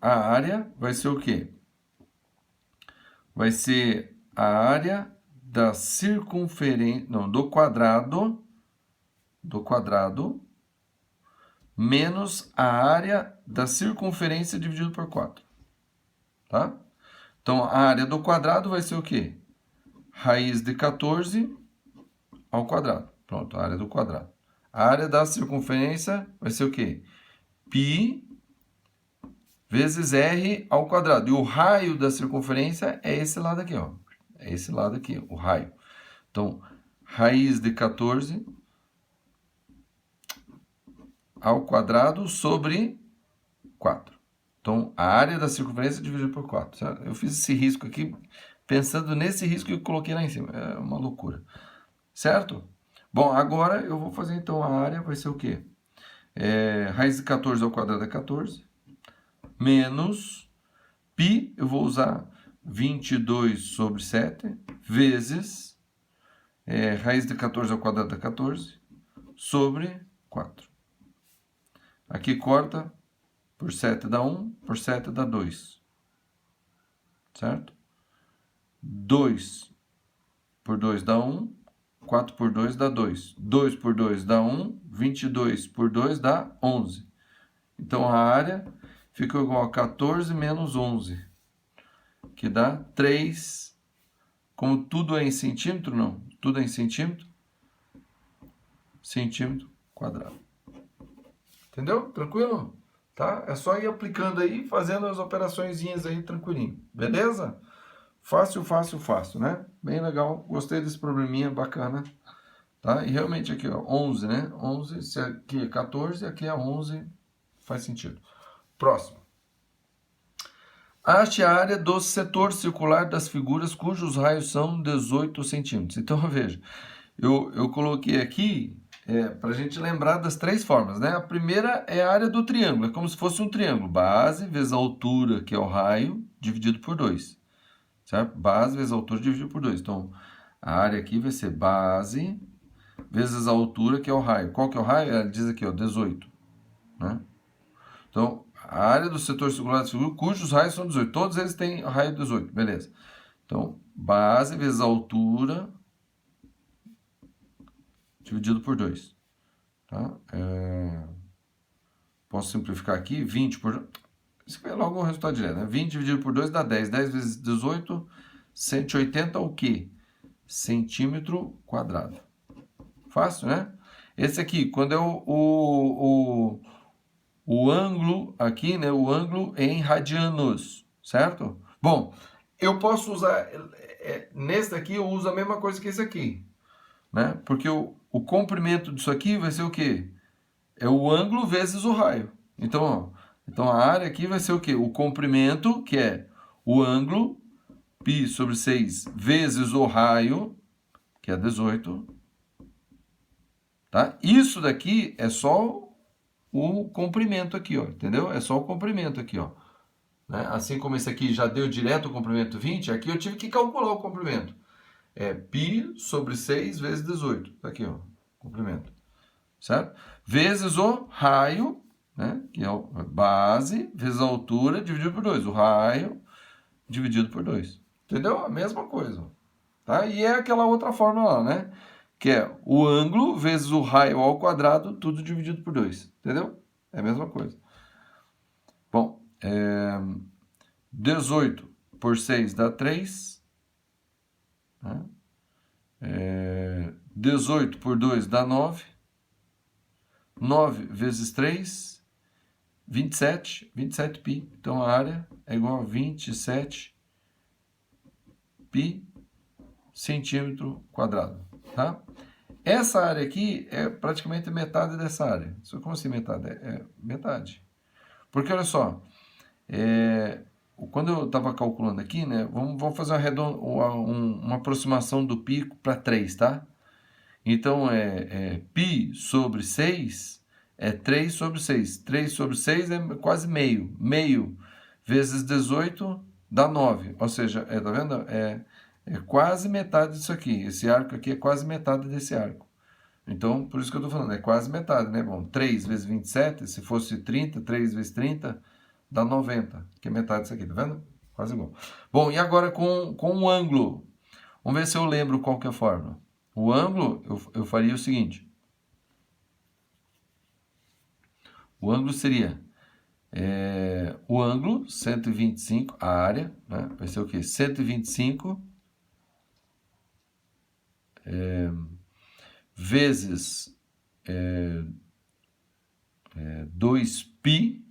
a área vai ser o quê? Vai ser a área da circunferência, não, do quadrado menos a área da circunferência dividido por 4. Tá? Então, a área do quadrado vai ser o quê? Raiz de 14 ao quadrado. Pronto, a área do quadrado. A área da circunferência vai ser o quê? Π vezes R ao quadrado. E o raio da circunferência é esse lado aqui, ó. É esse lado aqui, o raio. Então, raiz de 14 ao quadrado sobre 4. Então, a área da circunferência é dividida por 4. Certo? Eu fiz esse risco aqui pensando nesse risco que eu coloquei lá em cima. É uma loucura. Certo? Bom, agora eu vou fazer então a área, vai ser o quê? Raiz de 14 ao quadrado é 14. Menos π, eu vou usar 22/7, vezes raiz de 14 ao quadrado é 14, sobre 4. Aqui corta, por 7 dá 1, por 7 dá 2. Certo? 2 por 2 dá 1, 4 por 2 dá 2. 2 por 2 dá 1, 22 por 2 dá 11. Então, a área fica igual a 14 menos 11, que dá 3. Como tudo é em centímetro, não. Tudo é em centímetro. Centímetro quadrado. Entendeu? Tranquilo? Tá? É só ir aplicando aí, fazendo as operaçõezinhas aí tranquilinho. Beleza? Fácil, fácil, fácil, né? Bem legal. Gostei desse probleminha, bacana. Tá? E realmente aqui, ó, 11, né? 11, se aqui é 14, aqui é 11. Faz sentido. Próximo. Ache a área do setor circular das figuras cujos raios são 18 centímetros. Então, veja, eu coloquei aqui para a gente lembrar das 3 formas, né? A primeira é a área do triângulo, é como se fosse um triângulo. Base vezes a altura, que é o raio, dividido por 2. Certo? Base vezes a altura dividido por 2. Então, a área aqui vai ser base vezes a altura, que é o raio. Qual que é o raio? Ela diz aqui, ó, 18. Né? Então, a área do setor circular da figura, cujos raios são 18. Todos eles têm raio 18, beleza. Então, base vezes a altura dividido por 2. Tá? Posso simplificar aqui, 20 por... Isso aqui é logo o resultado direto, né? 20 dividido por 2 dá 10. 10 vezes 18, 180 o quê? Centímetro quadrado. Fácil, né? Esse aqui, quando é o ângulo aqui, né? O ângulo em radianos, certo? Bom, eu posso usar... nesse daqui eu uso a mesma coisa que esse aqui, né? Porque o comprimento disso aqui vai ser o quê? É o ângulo vezes o raio. Então, a área aqui vai ser o quê? O comprimento, que é o ângulo, π sobre 6, vezes o raio, que é 18. Tá? Isso daqui é só o comprimento aqui, ó, entendeu? É só o comprimento aqui, ó. né? Assim como esse aqui já deu direto o comprimento 20, aqui eu tive que calcular o comprimento. É π sobre 6 vezes 18. Tá aqui, ó, comprimento. Certo? Vezes o raio, né? Que é a base, vezes a altura, dividido por 2. O raio dividido por 2. Entendeu? A mesma coisa. Tá? E é aquela outra fórmula lá, né? Que é o ângulo vezes o raio ao quadrado, tudo dividido por 2. Entendeu? É a mesma coisa. Bom, 18 por 6 dá 3. Né? 18 por 2 dá 9. 9 vezes 3, 27. 27 π. Então a área é igual a 27 π centímetro quadrado. Tá? Essa área aqui é praticamente metade dessa área. Como assim metade? É metade. Porque olha só, quando eu estava calculando aqui, né, vamos fazer uma aproximação do pico para 3, tá? Então, π sobre 6 é 3 sobre 6. 3 sobre 6 é quase meio. Meio vezes 18 dá 9. Ou seja, tá vendo? É quase metade disso aqui. Esse arco aqui é quase metade desse arco. Então, por isso que eu estou falando, é quase metade, né? Bom, 3 vezes 27, se fosse 30, 3 vezes 30, dá 90, que é metade disso aqui, tá vendo? Quase igual. Bom, e agora com o ângulo? Vamos ver se eu lembro qual que é a fórmula. O ângulo, eu faria o seguinte. O ângulo seria o ângulo, 125, a área, né? Vai ser o quê? 125 vezes 2π,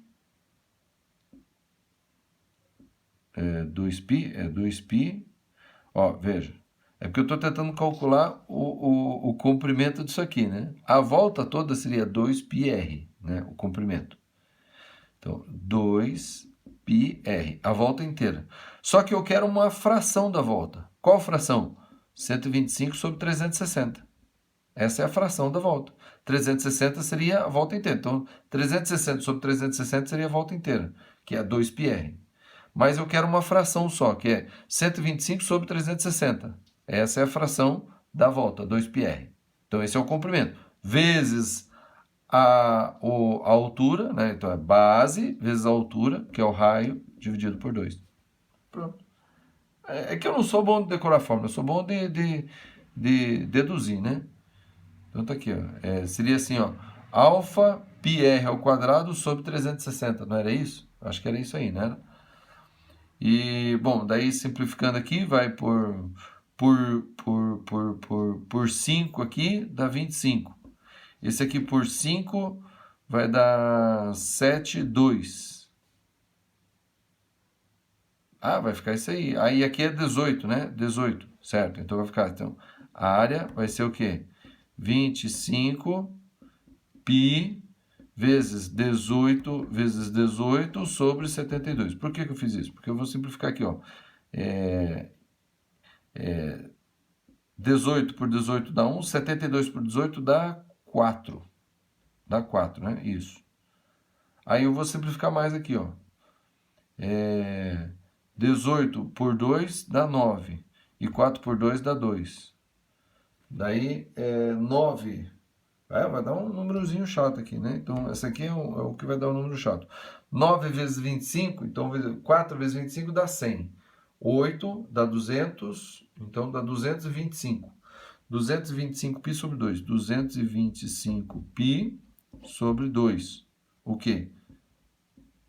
2π, ó, veja, é porque eu estou tentando calcular o comprimento disso aqui, né? A volta toda seria 2πr, né? O comprimento. Então, 2πr, a volta inteira. Só que eu quero uma fração da volta. Qual fração? 125 sobre 360. Essa é a fração da volta. 360 seria a volta inteira. Então, 360 sobre 360 seria a volta inteira, que é 2πr. Mas eu quero uma fração só, que é 125 sobre 360. Essa é a fração da volta, 2πr. Então, esse é o comprimento. Vezes a altura, né? Então, é base vezes a altura, que é o raio, dividido por 2. Pronto. É que eu não sou bom de decorar fórmula, eu sou bom de deduzir, né? Então, tá aqui, ó. Seria assim, ó. Alfa πr ao quadrado sobre 360, não era isso? Acho que era isso aí, né? E, bom, daí simplificando aqui, vai por 5 aqui, dá 25. Esse aqui por 5 vai dar 7, 2. Ah, vai ficar isso aí. Aí aqui é 18, né? 18, certo? Então vai ficar, então, a área vai ser o quê? 25 π vezes 18 vezes 18 sobre 72. Por que eu fiz isso? Porque eu vou simplificar aqui, ó. 18 por 18 dá 1, 72 por 18 dá 4. Dá 4, né? Isso. Aí eu vou simplificar mais aqui, ó. 18 por 2 dá 9. E 4 por 2 dá 2. Daí, 9. Vai dar um númerozinho chato aqui, né? Então, essa aqui é o que vai dar um número chato. 9 vezes 25, então 4 vezes 25 dá 100. 8 dá 200, então dá 225. 225 π sobre 2. 225 π sobre 2. O quê?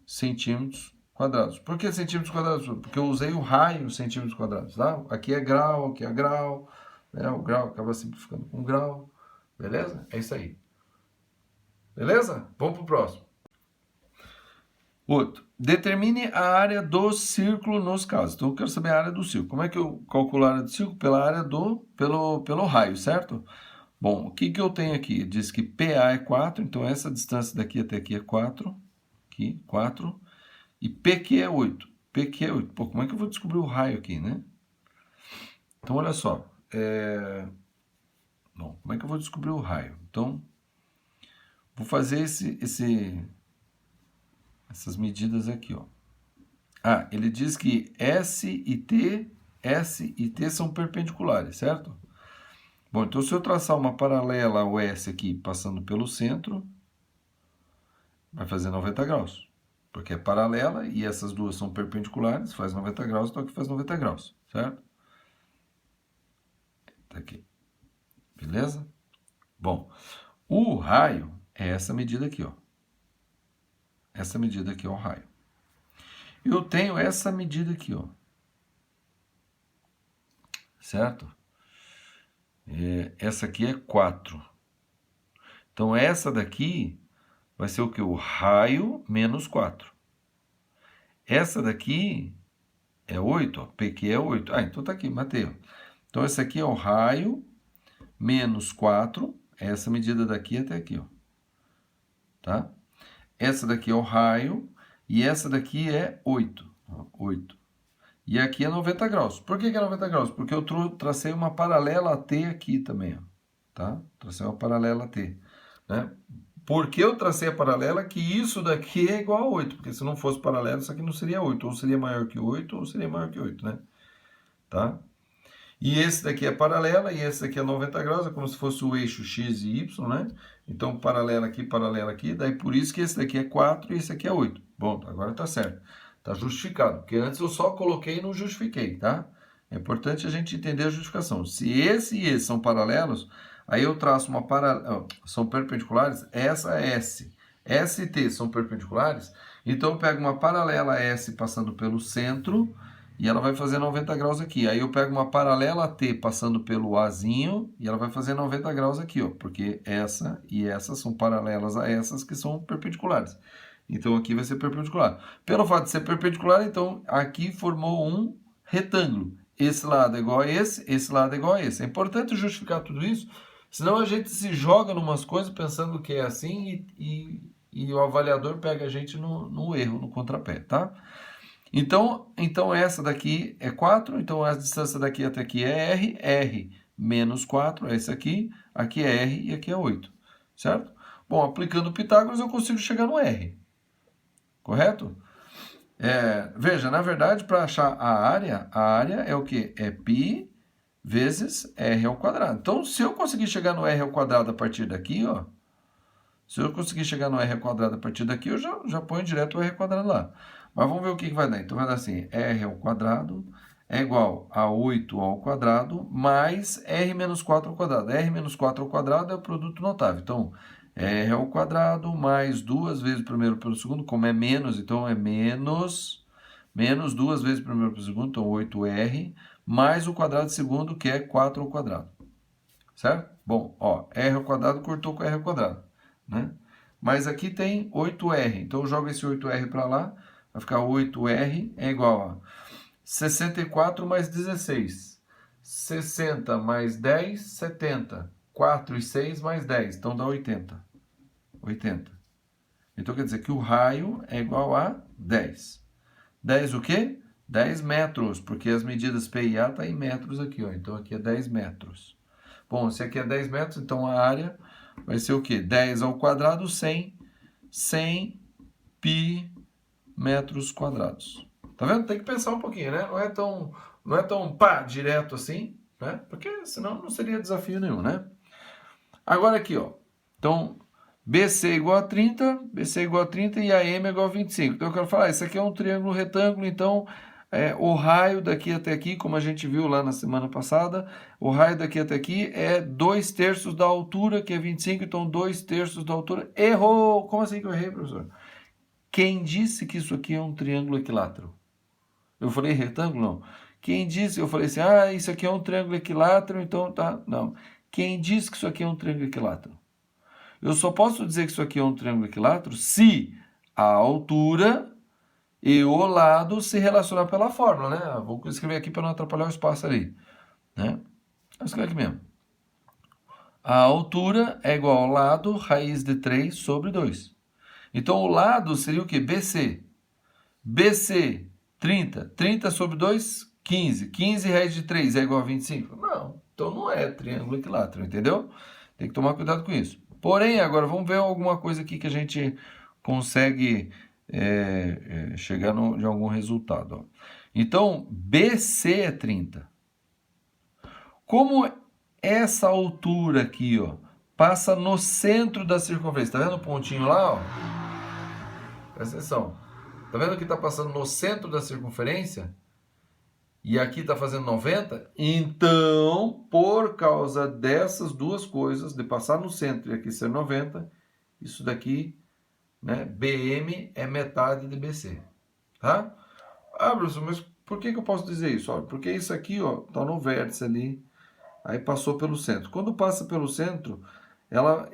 Centímetros quadrados. Por que centímetros quadrados? Porque eu usei o raio centímetros quadrados, tá? Aqui é grau, aqui é grau, né? O grau acaba simplificando com grau. Beleza? É isso aí. Beleza? Vamos pro próximo. Outro. Determine a área do círculo nos casos. Então, eu quero saber a área do círculo. Como é que eu calculo a área do círculo? Pela área pelo raio, certo? Bom, o que eu tenho aqui? Diz que PA é 4, então essa distância daqui até aqui é 4. Aqui, 4. E PQ é 8. PQ é 8. Pô, como é que eu vou descobrir o raio aqui, né? Então, olha só. Bom, como é que eu vou descobrir o raio? Então, vou fazer essas medidas aqui, ó. Ah, ele diz que S e T são perpendiculares, certo? Bom, então se eu traçar uma paralela ao S aqui, passando pelo centro, vai fazer 90 graus. Porque é paralela e essas duas são perpendiculares, faz 90 graus, então aqui faz 90 graus, certo? Tá aqui. Beleza? Bom, o raio é essa medida aqui, ó. Essa medida aqui é o raio. Eu tenho essa medida aqui, ó. Certo? Essa aqui é 4. Então, essa daqui vai ser o que? O raio menos 4. Essa daqui é 8, ó. PQ é 8. Ah, então tá aqui, matei, ó. Então, essa aqui é o raio menos 4. Essa medida daqui até aqui, ó. Tá? Essa daqui é o raio e essa daqui é 8. Ó, 8. E aqui é 90 graus. Por que é 90 graus? Porque eu tracei uma paralela a T aqui também, ó. Tá? Tracei uma paralela a T, né? Por que eu tracei a paralela? Que isso daqui é igual a 8, porque se não fosse paralelo, isso aqui não seria 8, ou seria maior que 8, ou seria maior que 8, né? Tá? E esse daqui é paralela, e esse daqui é 90 graus, é como se fosse o eixo x e y, né? Então, paralela aqui, daí por isso que esse daqui é 4 e esse aqui é 8. Bom, agora tá certo. Tá justificado, porque antes eu só coloquei e não justifiquei, tá? É importante a gente entender a justificação. Se esse e esse são paralelos, aí eu traço uma paralela, são perpendiculares, essa é S. S e T são perpendiculares, então eu pego uma paralela S passando pelo centro, e ela vai fazer 90 graus aqui. Aí eu pego uma paralela T passando pelo Azinho, e ela vai fazer 90 graus aqui, ó, porque essa e essa são paralelas a essas que são perpendiculares. Então, aqui vai ser perpendicular. Pelo fato de ser perpendicular, então, aqui formou um retângulo. Esse lado é igual a esse lado é igual a esse. É importante justificar tudo isso, senão a gente se joga numas coisas pensando que é assim e o avaliador pega a gente no erro, no contrapé, tá? Então, essa daqui é 4, então a distância daqui até aqui é R menos 4 é esse aqui é R e aqui é 8, certo? Bom, aplicando Pitágoras eu consigo chegar no R. Correto? Veja, na verdade, para achar a área é o quê? É π vezes r ao quadrado. Então, se eu conseguir chegar no r ao quadrado a partir daqui, ó, se eu conseguir chegar no r ao quadrado a partir daqui, eu já ponho direto o r ao quadrado lá. Mas vamos ver o que vai dar. Então, vai dar assim, r ao quadrado é igual a 8 ao quadrado mais r menos 4 ao quadrado. R menos 4 ao quadrado é o produto notável. Então, r ao quadrado mais 2 vezes o primeiro pelo segundo, como é menos, então é menos 2 vezes o primeiro pelo segundo, então 8r, mais o quadrado segundo, que é 4 ao quadrado. Certo? Bom, ó, r ao quadrado cortou com r ao quadrado, né? Mas aqui tem 8r, então eu jogo esse 8r para lá, vai ficar 8r é igual a 64 mais 16, 60 mais 10, 70. 4 e 6 mais 10, então dá 80. 80. Então quer dizer que o raio é igual a 10. 10 o quê? 10 metros, porque as medidas P e A estão em metros aqui, ó. Então aqui é 10 metros. Bom, se aqui é 10 metros, então a área vai ser o quê? 10 ao quadrado, 100 π metros quadrados. Tá vendo? Tem que pensar um pouquinho, né? Não é tão pá, direto assim, né? Porque senão não seria desafio nenhum, né? Agora aqui, ó. Então, BC igual a 30, BC igual a 30 e AM igual a 25. Então, eu quero falar, isso aqui é um triângulo retângulo, então, o raio daqui até aqui, como a gente viu lá na semana passada, o raio daqui até aqui é 2/3 da altura, que é 25, então 2/3 da altura. Errou! Como assim que eu errei, professor? Quem disse que isso aqui é um triângulo equilátero? Eu falei retângulo? Não. Quem disse? Eu falei assim, isso aqui é um triângulo equilátero, então tá. Não. Quem disse que isso aqui é um triângulo equilátero? Eu só posso dizer que isso aqui é um triângulo equilátero se a altura e o lado se relacionar pela fórmula, né? Vou escrever aqui para não atrapalhar o espaço ali, né? Vou escrever aqui mesmo. A altura é igual ao lado raiz de 3 sobre 2. Então, o lado seria o quê? BC. BC, 30. 30 sobre 2, 15. 15 raiz de 3 é igual a 25? Não. Então, não é triângulo equilátero, entendeu? Tem que tomar cuidado com isso. Porém, agora, vamos ver alguma coisa aqui que a gente consegue chegar de algum resultado. Ó. Então, BC é 30. Como essa altura aqui, ó, passa no centro da circunferência, tá vendo o pontinho lá, ó? Presta atenção. Tá vendo que está passando no centro da circunferência? E aqui está fazendo 90? Então, por causa dessas duas coisas, de passar no centro e aqui ser 90, isso daqui, né, BM é metade de BC. Tá? Ah, professor, mas por que eu posso dizer isso? Olha, porque isso aqui está no vértice ali, aí passou pelo centro. Quando passa pelo centro, ela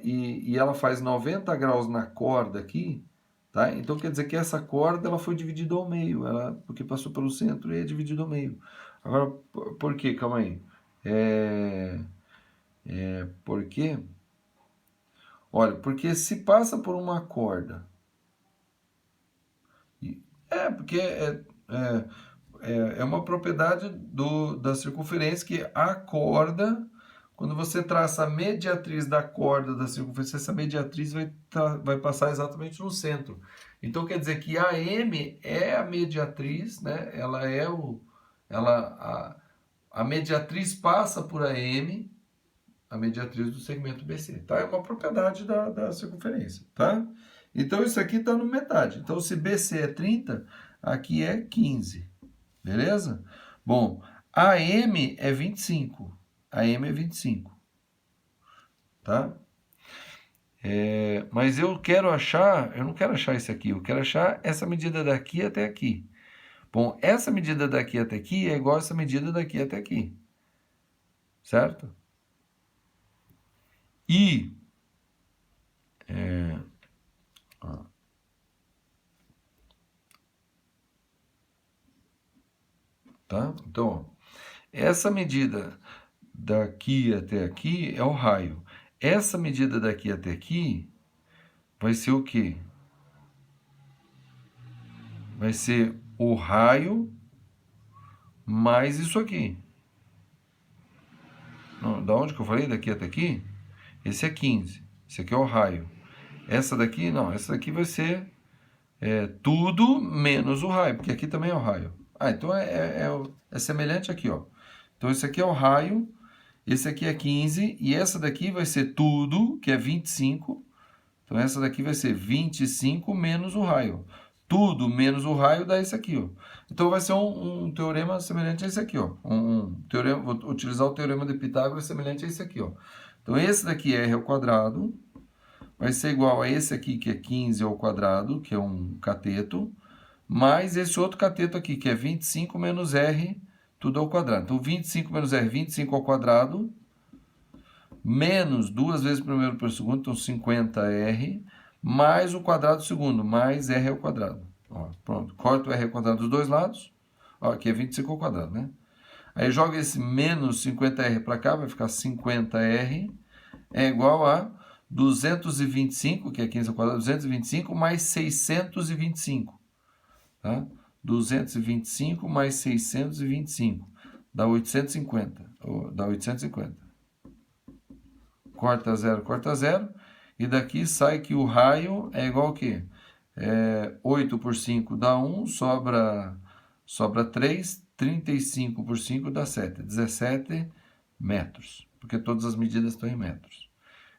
faz 90 graus na corda aqui, tá? Então quer dizer que essa corda ela foi dividida ao meio, porque passou pelo centro e é dividida ao meio. Agora, por quê? Calma aí. Por quê? Olha, porque se passa por uma corda, porque é uma propriedade da circunferência que a corda, quando você traça a mediatriz da corda da circunferência, essa mediatriz vai passar exatamente no centro. Então quer dizer que a M é a mediatriz, né? A mediatriz passa por AM, a mediatriz do segmento BC, tá? É uma propriedade da circunferência, tá? Então isso aqui está no metade. Então se BC é 30, aqui é 15. Beleza? Bom, AM é 25. AM é 25. Tá? Mas eu não quero achar isso aqui, eu quero achar essa medida daqui até aqui. Bom, essa medida daqui até aqui é igual a essa medida daqui até aqui. Certo? E tá? Então, ó, essa medida daqui até aqui é o raio. Essa medida daqui até aqui vai ser o quê? Vai ser o raio mais isso aqui. Não, da onde que eu falei? Daqui até aqui? Esse é 15. Esse aqui é o raio. Essa daqui, não. Essa daqui vai ser tudo menos o raio, porque aqui também é o raio. Ah, então é semelhante aqui, ó. Então esse aqui é o raio, esse aqui é 15, e essa daqui vai ser tudo, que é 25. Então essa daqui vai ser 25 menos o raio. Tudo menos o raio dá esse aqui, ó. Então vai ser um teorema semelhante a esse aqui, ó. Vou utilizar o teorema de Pitágoras semelhante a esse aqui, ó. Então esse daqui é r ao quadrado, vai ser igual a esse aqui que é 15 ao quadrado, que é um cateto, mais esse outro cateto aqui, que é 25 menos r, tudo ao quadrado. Então 25 menos r, 25 ao quadrado, menos 2 vezes primeiro por segundo, então 50r, mais o quadrado do segundo, mais r ao quadrado. Ó, pronto, corta o r ao quadrado dos dois lados. Ó, aqui é 25 ao quadrado, né? Aí joga esse menos 50r para cá, vai ficar 50r, é igual a 225, que é 15 ao quadrado, 225 mais 625. Tá? 225 mais 625 dá 850. Dá 850. Corta zero. E daqui sai que o raio é igual ao quê? 8 por 5 dá 1, sobra 3, 35 por 5 dá 7. 17 metros. Porque todas as medidas estão em metros.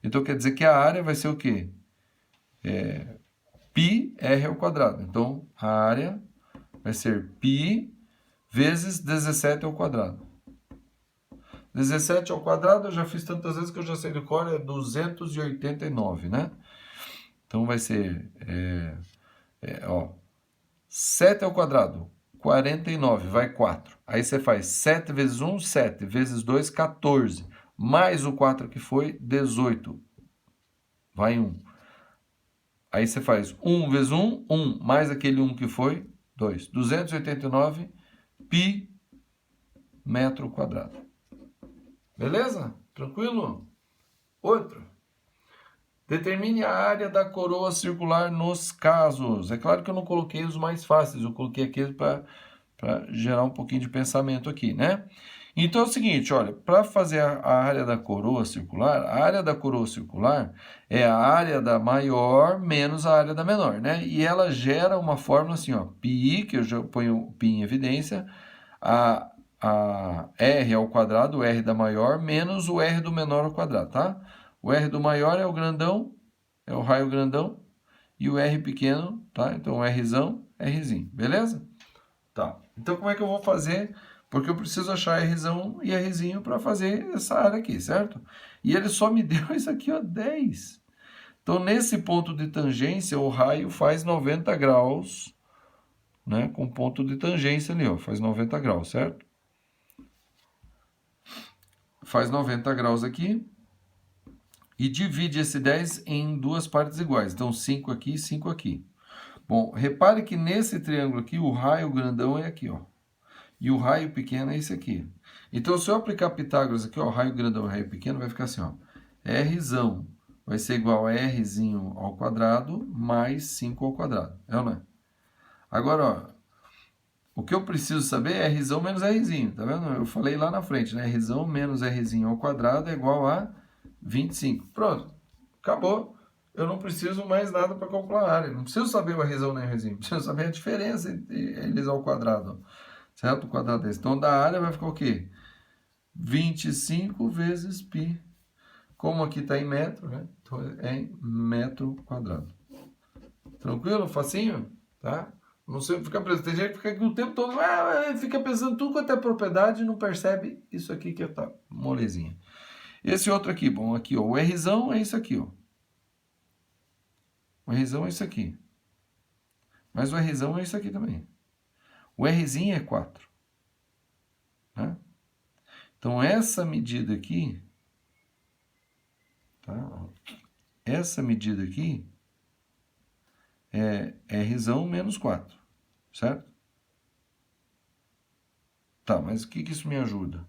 Então quer dizer que a área vai ser o quê? Π r ao quadrado. Então a área vai ser π vezes 17 ao quadrado. 17 ao quadrado eu já fiz tantas vezes que eu já sei de cor, é 289, né? Então vai ser 7 ao quadrado, 49, vai 4. Aí você faz 7 vezes 1, 7, vezes 2, 14. Mais o 4 que foi, 18. Vai 1. Aí você faz 1 vezes 1, 1. Mais aquele 1 que foi, 2. 289 π metro quadrado. Beleza? Tranquilo? Outro. Determine a área da coroa circular nos casos. É claro que eu não coloquei os mais fáceis, eu coloquei aqueles para gerar um pouquinho de pensamento aqui, né? Então é o seguinte, olha, para fazer a área da coroa circular, a área da coroa circular é a área da maior menos a área da menor, né? E ela gera uma fórmula assim, ó, πi, que eu já ponho π em evidência, a r ao quadrado, o r da maior, menos o r do menor ao quadrado, tá? O r do maior é o grandão, é o raio grandão, e o r pequeno, tá? Então, Rzão, Rzinho, beleza? Tá. Então, como é que eu vou fazer? Porque eu preciso achar Rzão e Rzinho para fazer essa área aqui, certo? E ele só me deu isso aqui, ó, 10. Então, nesse ponto de tangência, o raio faz 90 graus, né? Com ponto de tangência ali, ó, faz 90 graus, certo? Faz 90 graus aqui e divide esse 10 em duas partes iguais. Então, 5 aqui e 5 aqui. Bom, repare que nesse triângulo aqui, o raio grandão é aqui, ó. E o raio pequeno é esse aqui. Então, se eu aplicar Pitágoras aqui, ó, raio grandão e raio pequeno, vai ficar assim, ó. Rzão vai ser igual a Rzinho ao quadrado mais 5 ao quadrado. É ou não é? Agora, ó, o que eu preciso saber é Rzão menos Rzinho, tá vendo? Eu falei lá na frente, né? Rzão menos Rzinho ao quadrado é igual a 25. Pronto, acabou. Eu não preciso mais nada para calcular a área. Não preciso saber o Rzão nem o Rzinho. Preciso saber a diferença entre eles ao quadrado. Certo? O quadrado desse. Então, da área vai ficar o quê? 25 vezes π. Como aqui está em metro, né? Então, é em metro quadrado. Tranquilo? Facinho? Tá? Não sei, fica preso. Tem gente que fica aqui o tempo todo, fica pensando tudo quanto é propriedade e não percebe isso aqui que tá molezinha. Esse outro aqui, bom, aqui, ó, o Rzão é isso aqui, ó. O Rzão é isso aqui. Mas o Rzão é isso aqui também. O Rzinho é 4. Né? Então, essa medida aqui, tá? Essa medida aqui é Rzão menos 4, certo? Tá, mas o que isso me ajuda?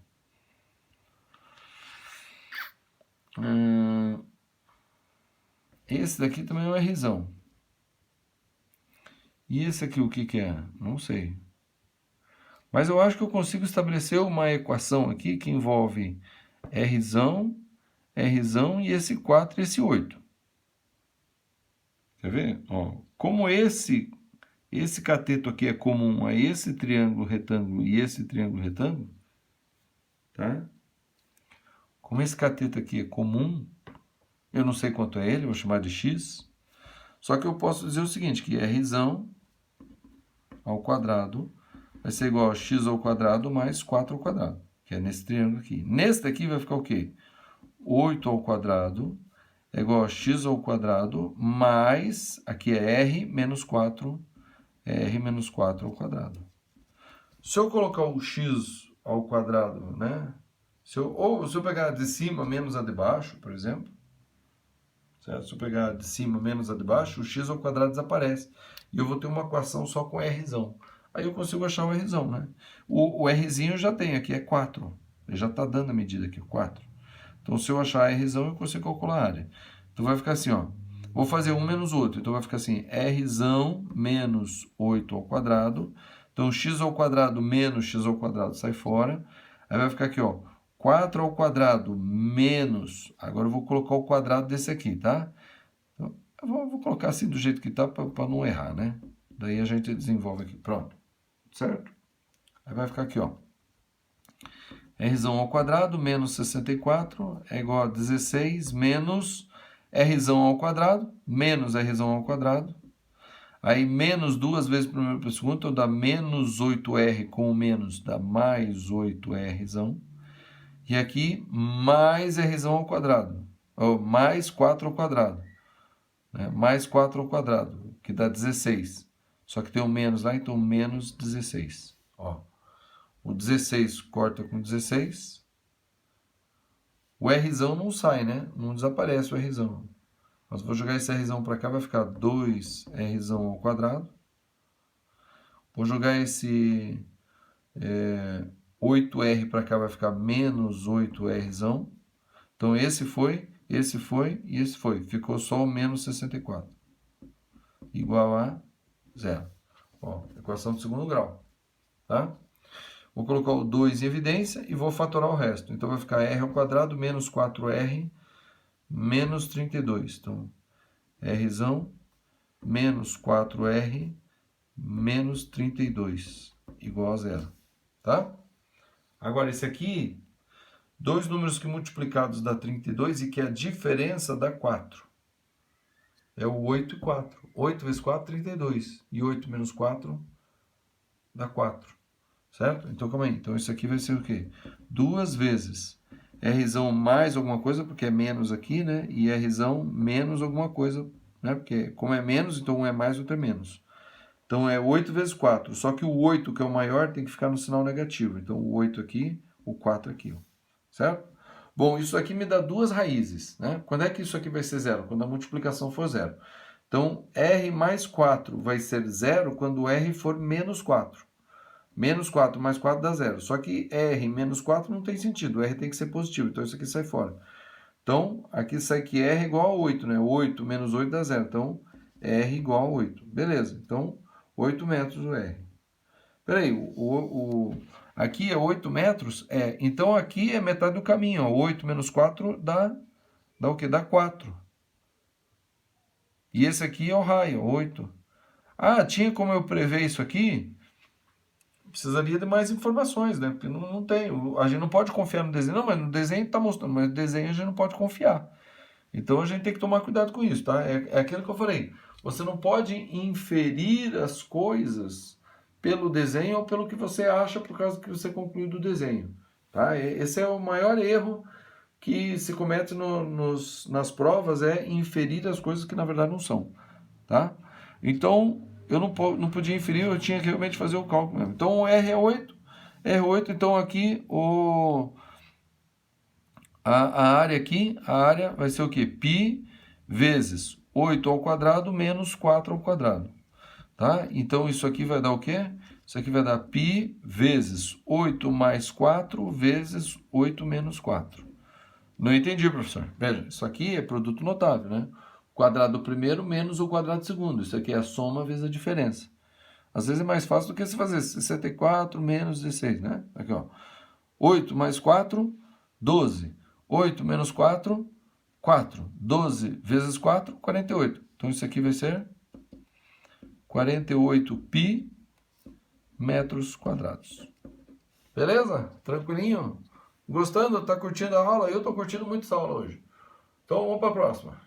Esse daqui também é o Rzão. E esse aqui o que é? Não sei. Mas eu acho que eu consigo estabelecer uma equação aqui que envolve Rzão e esse 4 e esse 8. Quer ver? Ó, como esse cateto aqui é comum a esse triângulo retângulo e esse triângulo retângulo, tá? Como esse cateto aqui é comum, eu não sei quanto é ele, vou chamar de x. Só que eu posso dizer o seguinte, que Rzão ao quadrado vai ser igual a x ao quadrado mais 4 ao quadrado, que é nesse triângulo aqui. Nesse daqui vai ficar o quê? 8 ao quadrado é igual a x ao quadrado mais, aqui é r menos 4, r menos 4 ao quadrado. Se eu colocar o x ao quadrado, né? Se eu pegar a de cima menos a de baixo, por exemplo, certo? Se eu pegar a de cima menos a de baixo, o x ao quadrado desaparece. E eu vou ter uma equação só com Rzão. Aí eu consigo achar o Rzão, né? O Rzinho eu já tenho aqui, é 4. Ele já está dando a medida aqui, 4. Então, se eu achar Rzão, eu consigo calcular a área. Então, vai ficar assim, ó. Vou fazer um menos o outro. Então, vai ficar assim, Rzão menos 8 ao quadrado. Então, x ao quadrado menos x ao quadrado sai fora. Aí vai ficar aqui, ó. 4 ao quadrado menos... Agora, eu vou colocar o quadrado desse aqui, tá? Então, eu vou colocar assim do jeito que tá para não errar, né? Daí a gente desenvolve aqui. Pronto. Certo? Aí vai ficar aqui, ó. Rzão ao quadrado menos 64 é igual a 16 menos Rzão ao quadrado menos Rzão ao quadrado. Aí menos duas vezes primeiro para o segundo, então dá menos 8R com o menos dá mais 8Rzão. E aqui mais Rzão ao quadrado, ou mais 4 ao quadrado. Né? Mais 4 ao quadrado, que dá 16. Só que tem um menos lá, então menos 16. Ó. O 16 corta com 16. O Rzão não sai, né? Não desaparece o Rzão. Mas vou jogar esse Rzão para cá, vai ficar 2Rzão ao quadrado. Vou jogar esse 8R para cá, vai ficar menos 8Rzão. Então, esse foi e esse foi. Ficou só o menos 64. Igual a 0. Ó, equação de segundo grau. Tá? Vou colocar o 2 em evidência e vou fatorar o resto. Então vai ficar r ao quadrado menos 4r menos 32. Então, rzão menos 4r menos 32 igual a zero. Tá? Agora, esse aqui, dois números que multiplicados dá 32 e que a diferença dá 4. É o 8 e 4. 8 vezes 4, 32. E 8 menos 4 dá 4. Certo? Então, calma aí. Então, isso aqui vai ser o quê? 2 vezes Rzão mais alguma coisa, porque é menos aqui, né? E Rzão menos alguma coisa, né? Porque como é menos, então um é mais, outro é menos. Então, é 8 vezes 4. Só que o 8, que é o maior, tem que ficar no sinal negativo. Então, o 8 aqui, o 4 aqui. Ó. Certo? Bom, isso aqui me dá duas raízes, né? Quando é que isso aqui vai ser zero? Quando a multiplicação for zero. Então, R mais 4 vai ser zero quando R for menos 4. Menos 4 mais 4 dá zero. Só que R menos 4 não tem sentido. R tem que ser positivo. Então, isso aqui sai fora. Então, aqui sai que R igual a 8, né? 8 menos 8 dá zero. Então, R igual a 8. Beleza. Então, 8 metros o R. Peraí, aqui é 8 metros? É. Então, aqui é metade do caminho. Ó. 8 menos 4 dá o quê? Dá 4. E esse aqui é o raio, 8. Ah, tinha como eu prever isso aqui? Precisaria de mais informações, né? Porque não tem. A gente não pode confiar no desenho. Não, mas no desenho está mostrando, mas no desenho a gente não pode confiar. Então a gente tem que tomar cuidado com isso, tá? É aquilo que eu falei. Você não pode inferir as coisas pelo desenho ou pelo que você acha por causa que você concluiu do desenho. Tá? Esse é o maior erro que se comete nas provas, é inferir as coisas que na verdade não são. Tá? Então, eu não podia inferir, eu tinha que realmente fazer o cálculo mesmo. Então, o R é 8. R8, então aqui a área aqui, a área vai ser o quê? Π vezes 8 ao quadrado menos 4 ao quadrado. Tá? Então, isso aqui vai dar o quê? Isso aqui vai dar π vezes 8 mais 4 vezes 8 menos 4. Não entendi, professor. Veja, isso aqui é produto notável, né? O quadrado do primeiro menos o quadrado do segundo. Isso aqui é a soma vezes a diferença. Às vezes é mais fácil do que se fazer 64 menos 16, né? Aqui, ó. 8 mais 4, 12. 8 menos 4, 4. 12 vezes 4, 48. Então, isso aqui vai ser 48 π metros quadrados. Beleza? Tranquilinho? Gostando? Tá curtindo a aula? Eu tô curtindo muito essa aula hoje. Então, vamos para a próxima.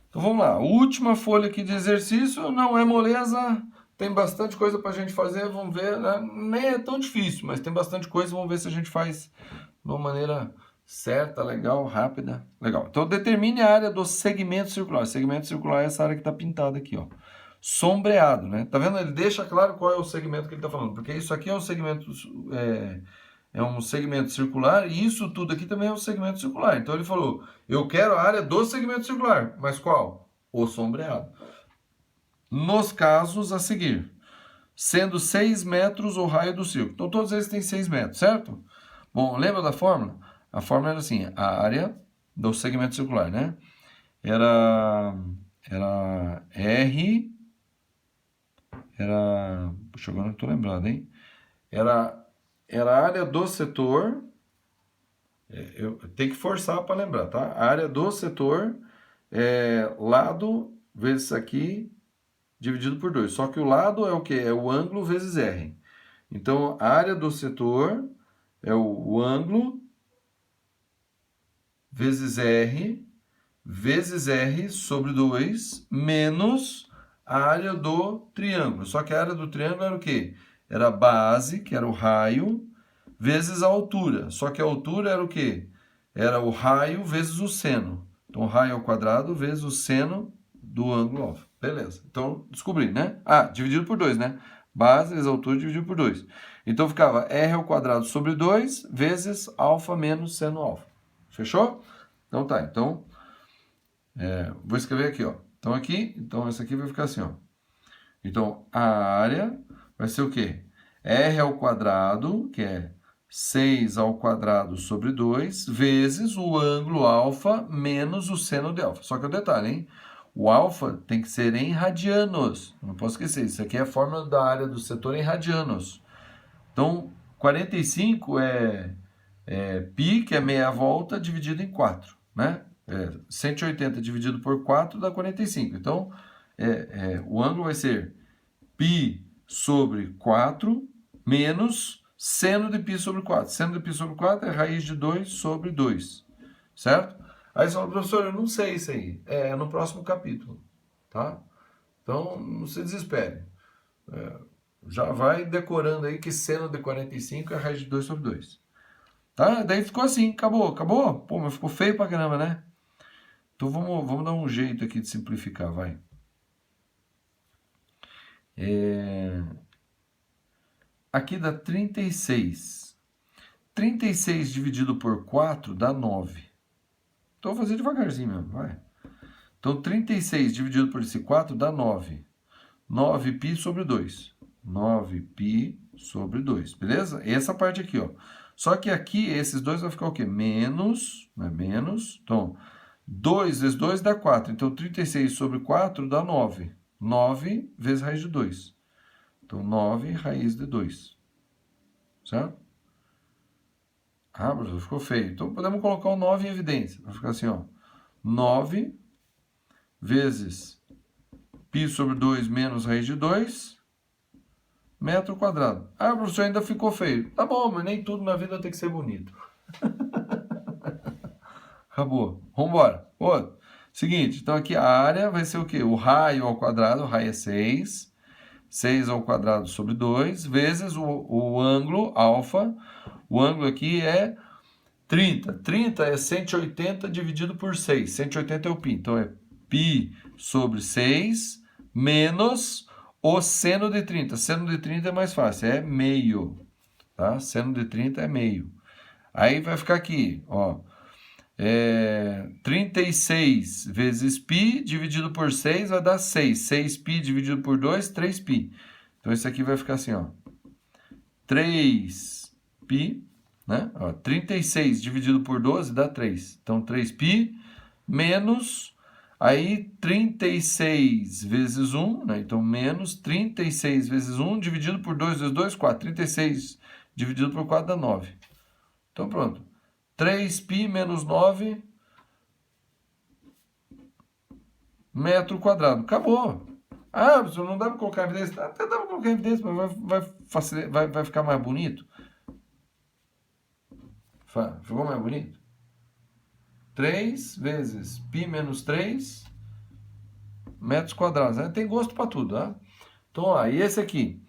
Então, vamos lá. Última folha aqui de exercício. Não é moleza. Tem bastante coisa para a gente fazer. Vamos ver. Né? Nem é tão difícil, mas tem bastante coisa. Vamos ver se a gente faz de uma maneira certa, legal, rápida. Legal. Então, determine a área do segmento circular. Segmento circular é essa área que está pintada aqui, ó. Sombreado, né? Tá vendo? Ele deixa claro qual é o segmento que ele está falando. Porque isso aqui é um segmento... É um segmento circular e isso tudo aqui também é um segmento circular. Então ele falou, eu quero a área do segmento circular. Mas qual? O sombreado. Nos casos a seguir, sendo 6 metros o raio do círculo. Então todos eles têm 6 metros, certo? Bom, lembra da fórmula? A fórmula era assim, a área do segmento circular, né? Era R... Puxa, agora não estou lembrado, hein? Era a área do setor, eu tenho que forçar para lembrar, tá? A área do setor é lado vezes isso aqui, dividido por 2. Só que o lado é o quê? É o ângulo vezes R. Então, a área do setor é o ângulo vezes R sobre 2, menos a área do triângulo. Só que a área do triângulo era o quê? Era a base, que era o raio, vezes a altura. Só que a altura era o quê? Era o raio vezes o seno. Então, raio ao quadrado vezes o seno do ângulo alfa. Beleza. Então, descobri, né? Ah, dividido por 2, né? Base vezes altura dividido por 2. Então, ficava R ao quadrado sobre 2 vezes alfa menos seno alfa. Fechou? Então, tá. Então, vou escrever aqui, ó. Então, esse aqui vai ficar assim, ó. Então, a área vai ser o quê? R ao quadrado, que é 6 ao quadrado sobre 2, vezes o ângulo alfa menos o seno de alfa. Só que o detalhe, hein? O alfa tem que ser em radianos. Não posso esquecer, isso aqui é a fórmula da área do setor em radianos. Então, 45 é π, que é meia volta, dividido em 4, né? 180 dividido por 4 dá 45. Então, o ângulo vai ser π sobre 4 menos seno de π sobre 4. Seno de π sobre 4 é raiz de 2 sobre 2, certo? Aí você fala, professor, eu não sei isso aí. É no próximo capítulo, tá? Então, não se desespere. Já vai decorando aí que seno de 45 é raiz de 2 sobre 2. Tá? Daí ficou assim, acabou. Pô, mas ficou feio pra caramba, né? Então vamos dar um jeito aqui de simplificar, vai. Aqui dá 36. 36 dividido por 4 dá 9. Então eu vou fazer devagarzinho mesmo, vai. Então 36 dividido por esse 4 dá 9. 9π sobre 2. 9π sobre 2, beleza? Essa parte aqui, ó. Só que aqui, esses dois vai ficar o quê? Menos, não é menos? Então, 2 vezes 2 dá 4. Então, 36 sobre 4 dá 9. 9 vezes raiz de 2. Então, 9 raiz de 2. Certo? Ah, professor, ficou feio. Então, podemos colocar o 9 em evidência. Vai ficar assim, ó. 9 vezes π sobre 2 menos raiz de 2 metro quadrado. Ah, professor, ainda ficou feio. Tá bom, mas nem tudo na vida tem que ser bonito. Acabou. Vambora. Outro. Seguinte, então aqui a área vai ser o quê? O raio ao quadrado, o raio é 6. 6 ao quadrado sobre 2, vezes o ângulo, alfa. O ângulo aqui é 30. 30 é 180 dividido por 6. 180 é o π. Então é π sobre 6 menos o seno de 30. Seno de 30 é mais fácil, é meio. Tá? Seno de 30 é meio. Aí vai ficar aqui, ó. 36 vezes π dividido por 6 vai dar 6. 6π dividido por 2, 3π. Então, isso aqui vai ficar assim, ó. 3π, né? Ó, 36 dividido por 12 dá 3. Então, 3π menos, aí 36 vezes 1, né? Então, menos 36 vezes 1 dividido por 2 vezes 2, 4. 36 dividido por 4 dá 9. Então, pronto. 3π menos 9 metro quadrado. Acabou. Ah, professor, não dá para colocar em evidência? Até dá para colocar em evidência, mas vai ficar mais bonito. Ficou mais bonito? 3 vezes π menos 3 metros quadrados. Tem gosto para tudo, tá? Então, ó, e esse aqui?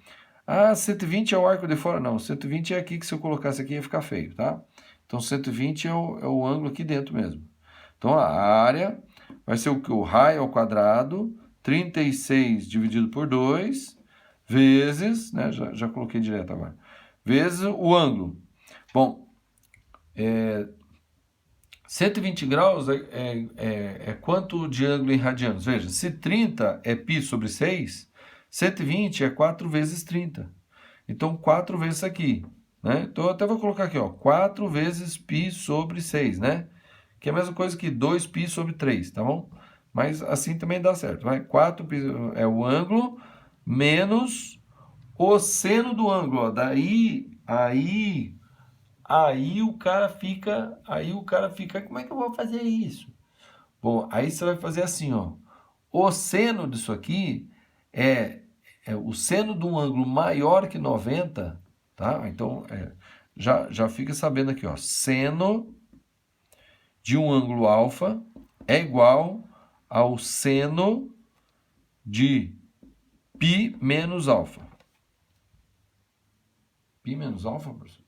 Ah, 120 é o arco de fora? Não, 120 é aqui que se eu colocasse aqui ia ficar feio, tá? Então, 120 é o ângulo aqui dentro mesmo. Então, a área vai ser o raio ao quadrado, 36 dividido por 2, vezes, né, já coloquei direto agora, vezes o ângulo. Bom, 120 graus é quanto de ângulo em radianos? Veja, se 30 é π sobre 6, 120 é 4 vezes 30. Então, 4 vezes isso aqui. Né? Então, eu até vou colocar aqui, ó, 4 vezes π sobre 6, né? Que é a mesma coisa que 2π sobre 3, tá bom? Mas assim também dá certo, vai? 4π é o ângulo menos o seno do ângulo, ó. Daí, aí o cara fica, como é que eu vou fazer isso? Bom, aí você vai fazer assim, ó. O seno disso aqui é o seno de um ângulo maior que 90, tá? Então, já fica sabendo aqui, ó. Seno de um ângulo alfa é igual ao seno de π menos alfa. Π menos alfa, professor?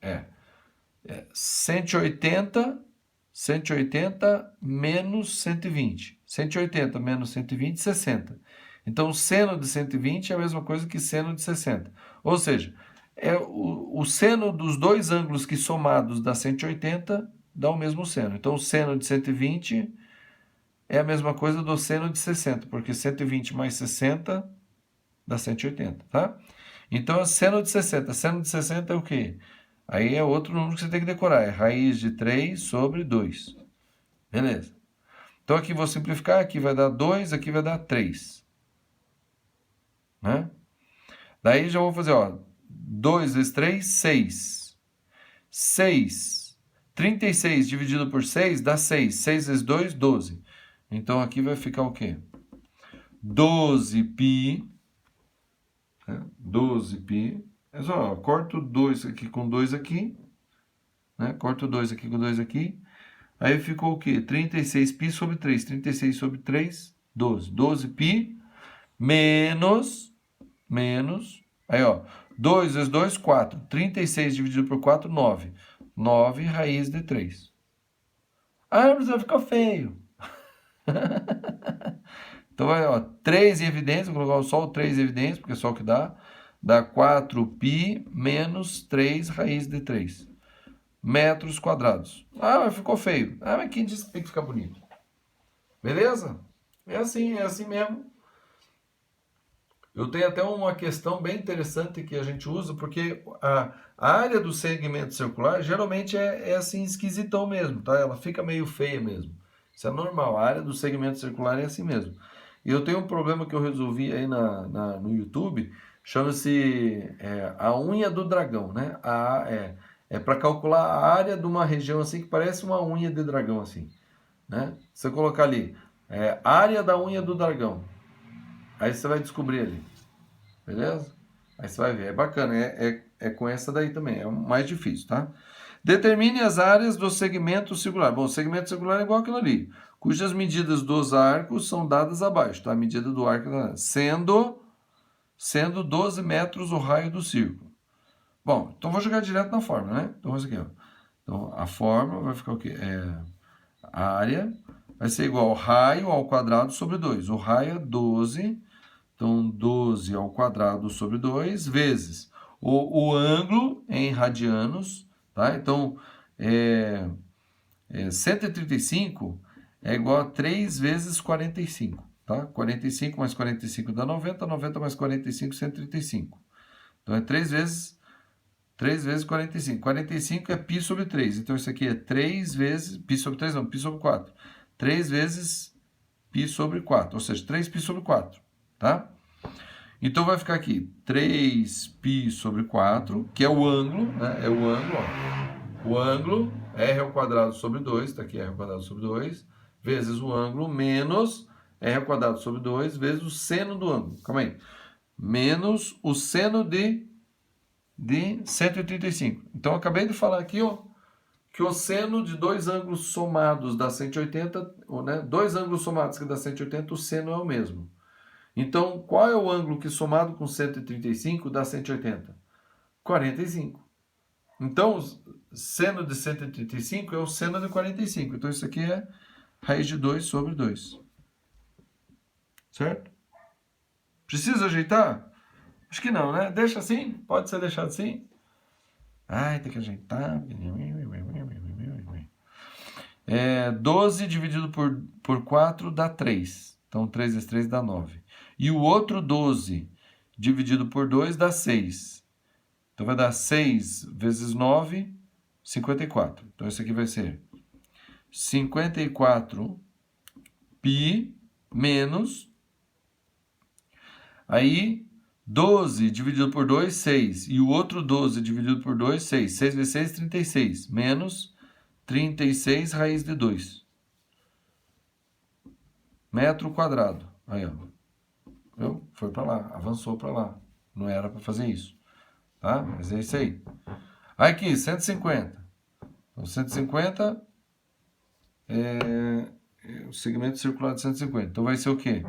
180 menos 120. 180 menos 120, 60. Então, seno de 120 é a mesma coisa que seno de 60. Ou seja, o seno dos dois ângulos que somados dá 180 dá o mesmo seno. Então, o seno de 120 é a mesma coisa do seno de 60, porque 120 mais 60 dá 180, tá? Então, seno de 60. Seno de 60 é o quê? Aí é outro número que você tem que decorar. É raiz de 3 sobre 2. Beleza. Então, aqui vou simplificar. Aqui vai dar 2, aqui vai dar 3. Né? Daí já vou fazer, ó. 2 vezes 3, 6. 6. 36 dividido por 6 dá 6. 6 vezes 2, 12. Então, aqui vai ficar o quê? 12π. 12π. É só, ó, corto 2 aqui com 2 aqui. Né? Corto 2 aqui com 2 aqui. Aí ficou o quê? 36π sobre 3. 36 sobre 3, 12. 12π menos. Aí, ó. 2 vezes 2, 4. 36 dividido por 4, 9. 9 raiz de 3. Ah, mas vai ficar feio. Então, vai, ó. 3 em evidência. Vou colocar só o 3 em evidência, porque é só o que dá. Dá 4π menos 3 raiz de 3. Metros quadrados. Ah, mas ficou feio. Ah, mas quem disse que tem que ficar bonito? Beleza? É assim mesmo. Eu tenho até uma questão bem interessante que a gente usa, porque a área do segmento circular geralmente é assim esquisitão mesmo, tá? Ela fica meio feia mesmo. Isso é normal, a área do segmento circular é assim mesmo. E eu tenho um problema que eu resolvi aí no YouTube, chama-se a unha do dragão, né? É para calcular a área de uma região assim que parece uma unha de dragão assim, né? Você colocar ali, área da unha do dragão. Aí você vai descobrir ali, beleza? Aí você vai ver, é bacana, é com essa daí também, é o mais difícil, tá? Determine as áreas do segmento circular. Bom, o segmento circular é igual aquilo ali, cujas medidas dos arcos são dadas abaixo, tá? A medida do arco, sendo 12 metros o raio do círculo. Bom, então vou jogar direto na fórmula, né? Então, isso aqui, ó. Então, a fórmula vai ficar o quê? A área vai ser igual ao raio ao quadrado sobre 2. O raio é 12, então 12 ao quadrado sobre 2 vezes o ângulo em radianos, tá? Então, 135 é igual a 3 vezes 45, tá? 45 mais 45 dá 90, 90 mais 45, 135. Então, é 3 vezes 45. 45 é π sobre 3. Então, isso aqui é 3 vezes... π sobre 3 não, π sobre 4. 3 vezes π sobre 4. Ou seja, 3π sobre 4. Tá? Então, vai ficar aqui 3π sobre 4, que é o ângulo. Né? É o ângulo, ó. O ângulo, r ao quadrado sobre 2. Está aqui r ao quadrado sobre 2. Vezes o ângulo, menos r ao quadrado sobre 2, vezes o seno do ângulo. Calma aí. Menos o seno de 135. Então, eu acabei de falar aqui, ó, que o seno de dois ângulos somados dá 180, né? Dois ângulos somados que dá 180, o seno é o mesmo. Então, qual é o ângulo que somado com 135 dá 180? 45. Então, o seno de 135 é o seno de 45. Então, isso aqui é raiz de 2 sobre 2. Certo? Precisa ajeitar? Acho que não, né? Deixa assim? Pode ser deixado assim? Ai, tem que ajeitar. 12 dividido por 4 dá 3. Então, 3 vezes 3 dá 9. E o outro 12 dividido por 2 dá 6. Então, vai dar 6 vezes 9, 54. Então, isso aqui vai ser 54 π menos... Aí... 12 dividido por 2, 6. E o outro 12 dividido por 2, 6. 6 vezes 6, 36. Menos 36 raiz de 2. Metro quadrado. Aí, ó. Foi para lá. Avançou para lá. Não era para fazer isso. Tá? Mas é isso aí. Aqui, 150. Então, 150 é o segmento circular de 150. Então, vai ser o quê?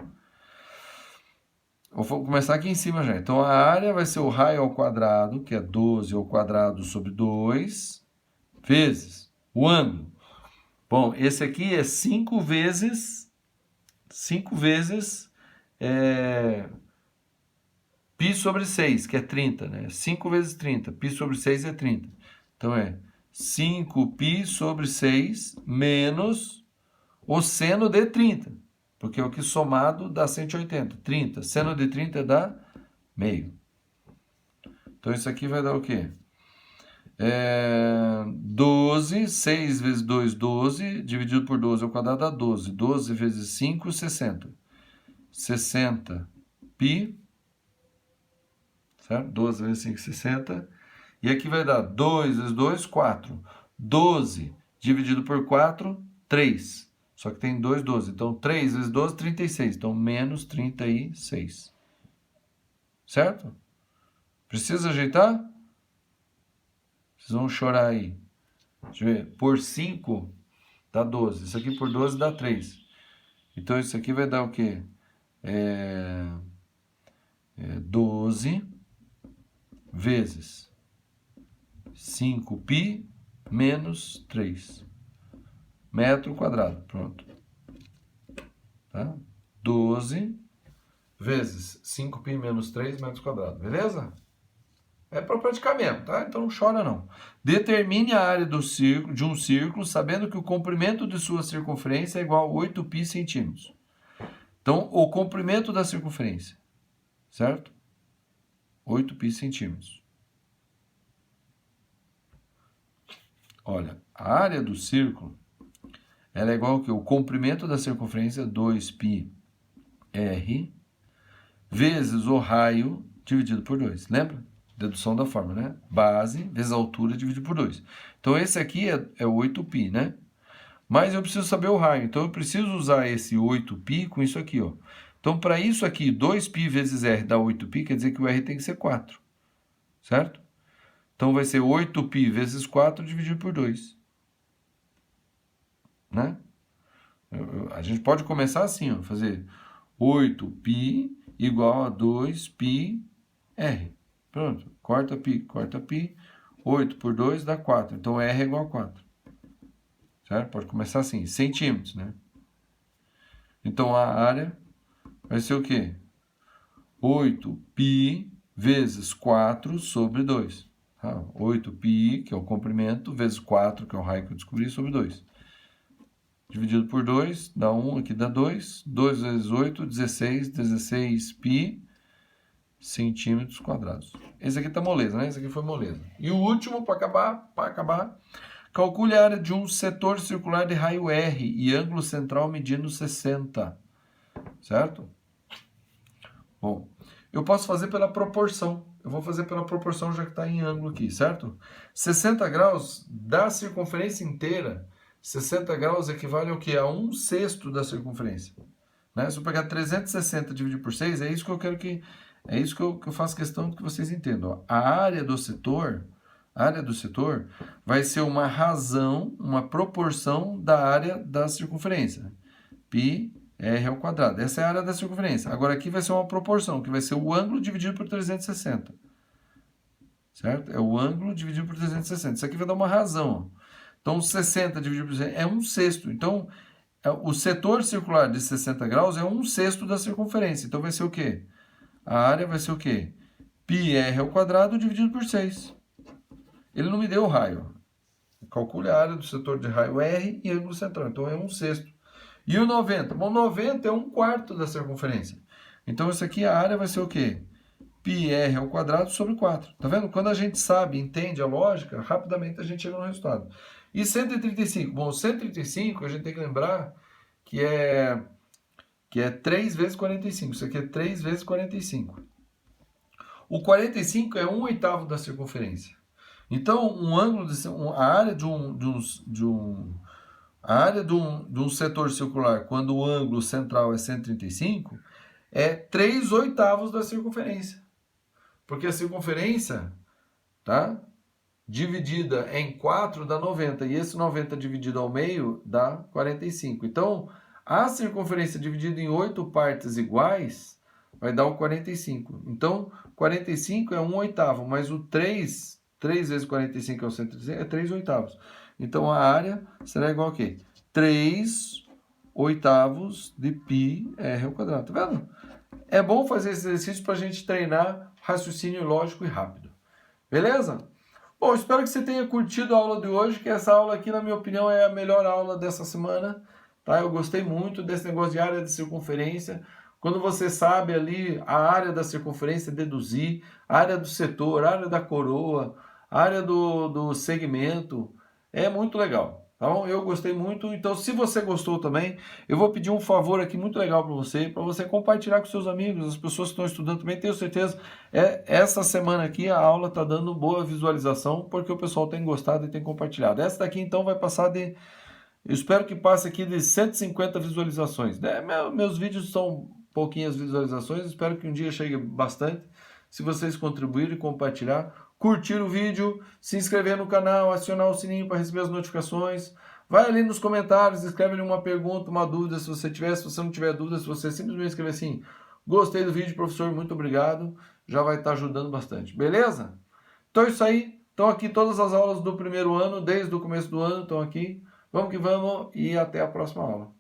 Vou começar aqui em cima já. Então, a área vai ser o raio ao quadrado, que é 12 ao quadrado sobre 2, vezes o ângulo. Bom, esse aqui é 5 vezes π sobre 6, que é 30, né? 5 vezes 30. Π sobre 6 é 30. Então, é 5π sobre 6 menos o seno de 30. Porque o que somado dá 180. 30. Seno de 30 dá meio. Então, isso aqui vai dar o quê? 12. 6 vezes 2, 12. Dividido por 12 ao quadrado dá 12. 12 vezes 5, 60. 60 π certo? 12 vezes 5, 60. E aqui vai dar 2 vezes 2, 4. 12 dividido por 4, 3. Só que tem 2 12. Então, 3 vezes 12, 36. Então, menos 36. Certo? Precisa ajeitar? Vocês vão chorar aí. Deixa eu ver. Por 5 dá 12. Isso aqui por 12 dá 3. Então, isso aqui vai dar o quê? 12 vezes 5π menos 3 metro quadrado. Pronto. Tá? 12 vezes 5π menos 3 metros quadrados. Beleza? É para praticar mesmo, tá? Então não chora não. Determine a área do círculo, de um círculo, sabendo que o comprimento de sua circunferência é igual a 8π centímetros. Então, o comprimento da circunferência, certo? 8π centímetros. Olha, a área do círculo, ela é igual ao que? O comprimento da circunferência, 2πr, vezes o raio dividido por 2. Lembra? Dedução da fórmula, né? Base vezes a altura dividido por 2. Então, esse aqui é 8π, né? Mas eu preciso saber o raio. Então, eu preciso usar esse 8π com isso aqui, ó. Então, para isso aqui, 2π vezes r dá 8π, quer dizer que o r tem que ser 4. Certo? Então, vai ser 8π vezes 4 dividido por 2. Né? A gente pode começar assim, ó, fazer 8π igual a 2πr. Pronto. Corta π. 8 por 2 dá 4. Então, r é igual a 4. Certo? Pode começar assim, centímetros, né? Então, a área vai ser o quê? 8π vezes 4 sobre 2. Tá? 8π, que é o comprimento, vezes 4, que é o raio que eu descobri, sobre 2. Dividido por 2, dá 1, aqui dá 2. 2 vezes 8, 16. 16π centímetros quadrados. Esse aqui tá moleza, né? Esse aqui foi moleza. E o último, para acabar, calcule a área de um setor circular de raio R e ângulo central medindo 60. Certo? Bom, eu posso fazer pela proporção. Eu vou fazer pela proporção já que está em ângulo aqui, certo? 60 graus da circunferência inteira, 60 graus equivale ao quê? A 1/6 da circunferência. Né? Se eu pegar 360 dividido por 6, é isso que eu quero que... É isso que eu faço questão de que vocês entendam. A área do setor vai ser uma razão, uma proporção da área da circunferência. Πr ao quadrado. Essa é a área da circunferência. Agora aqui vai ser uma proporção, que vai ser o ângulo dividido por 360. Certo? É o ângulo dividido por 360. Isso aqui vai dar uma razão. Ó. Então, 60 dividido por 360 é 1/6. Então, o setor circular de 60 graus é 1/6 da circunferência. Então, vai ser o quê? A área vai ser o quê? Πr ao quadrado dividido por 6. Ele não me deu o raio. Calcule a área do setor de raio R e ângulo central. Então, é 1/6. E o 90? Bom, 90 é 1/4 da circunferência. Então, isso aqui, a área vai ser o quê? Πr ao quadrado sobre 4. Tá vendo? Quando a gente sabe, entende a lógica, rapidamente a gente chega no resultado. E 135? Bom, 135 a gente tem que lembrar que é 3 vezes 45. Isso aqui é 3 vezes 45. O 45 é 1/8 da circunferência. Então, a área de um setor circular, quando o ângulo central é 135, é 3/8 da circunferência. Porque a circunferência, tá, dividida em 4 dá 90. E esse 90 dividido ao meio dá 45. Então, a circunferência dividida em 8 partes iguais vai dar o 45. Então, 45 é 1/8, mas o 3 vezes 45 é o 135, é 3/8. Então, a área será igual a quê? 3/8 de πr ao quadrado. Tá vendo? É bom fazer esse exercício para a gente treinar raciocínio lógico e rápido. Beleza? Bom, espero que você tenha curtido a aula de hoje, que essa aula aqui, na minha opinião, é a melhor aula dessa semana. Tá? Eu gostei muito desse negócio de área de circunferência. Quando você sabe ali a área da circunferência, deduzir, a área do setor, a área da coroa, a área do segmento, é muito legal. Tá bom? Eu gostei muito, então se você gostou também, eu vou pedir um favor aqui muito legal para você compartilhar com seus amigos, as pessoas que estão estudando também, tenho certeza, essa semana aqui a aula está dando boa visualização, porque o pessoal tem gostado e tem compartilhado. Essa daqui então vai passar de, eu espero que passe aqui de 150 visualizações, né? Meus vídeos são pouquinhas visualizações, espero que um dia chegue bastante, se vocês contribuírem e compartilhar, curtir o vídeo, se inscrever no canal, acionar o sininho para receber as notificações. Vai ali nos comentários, escreve ali uma pergunta, uma dúvida, se você tiver. Se você não tiver dúvida, se você simplesmente escrever assim, gostei do vídeo, professor, muito obrigado, já vai estar ajudando bastante. Beleza? Então é isso aí. Estão aqui todas as aulas do primeiro ano, desde o começo do ano, estão aqui. Vamos que vamos e até a próxima aula.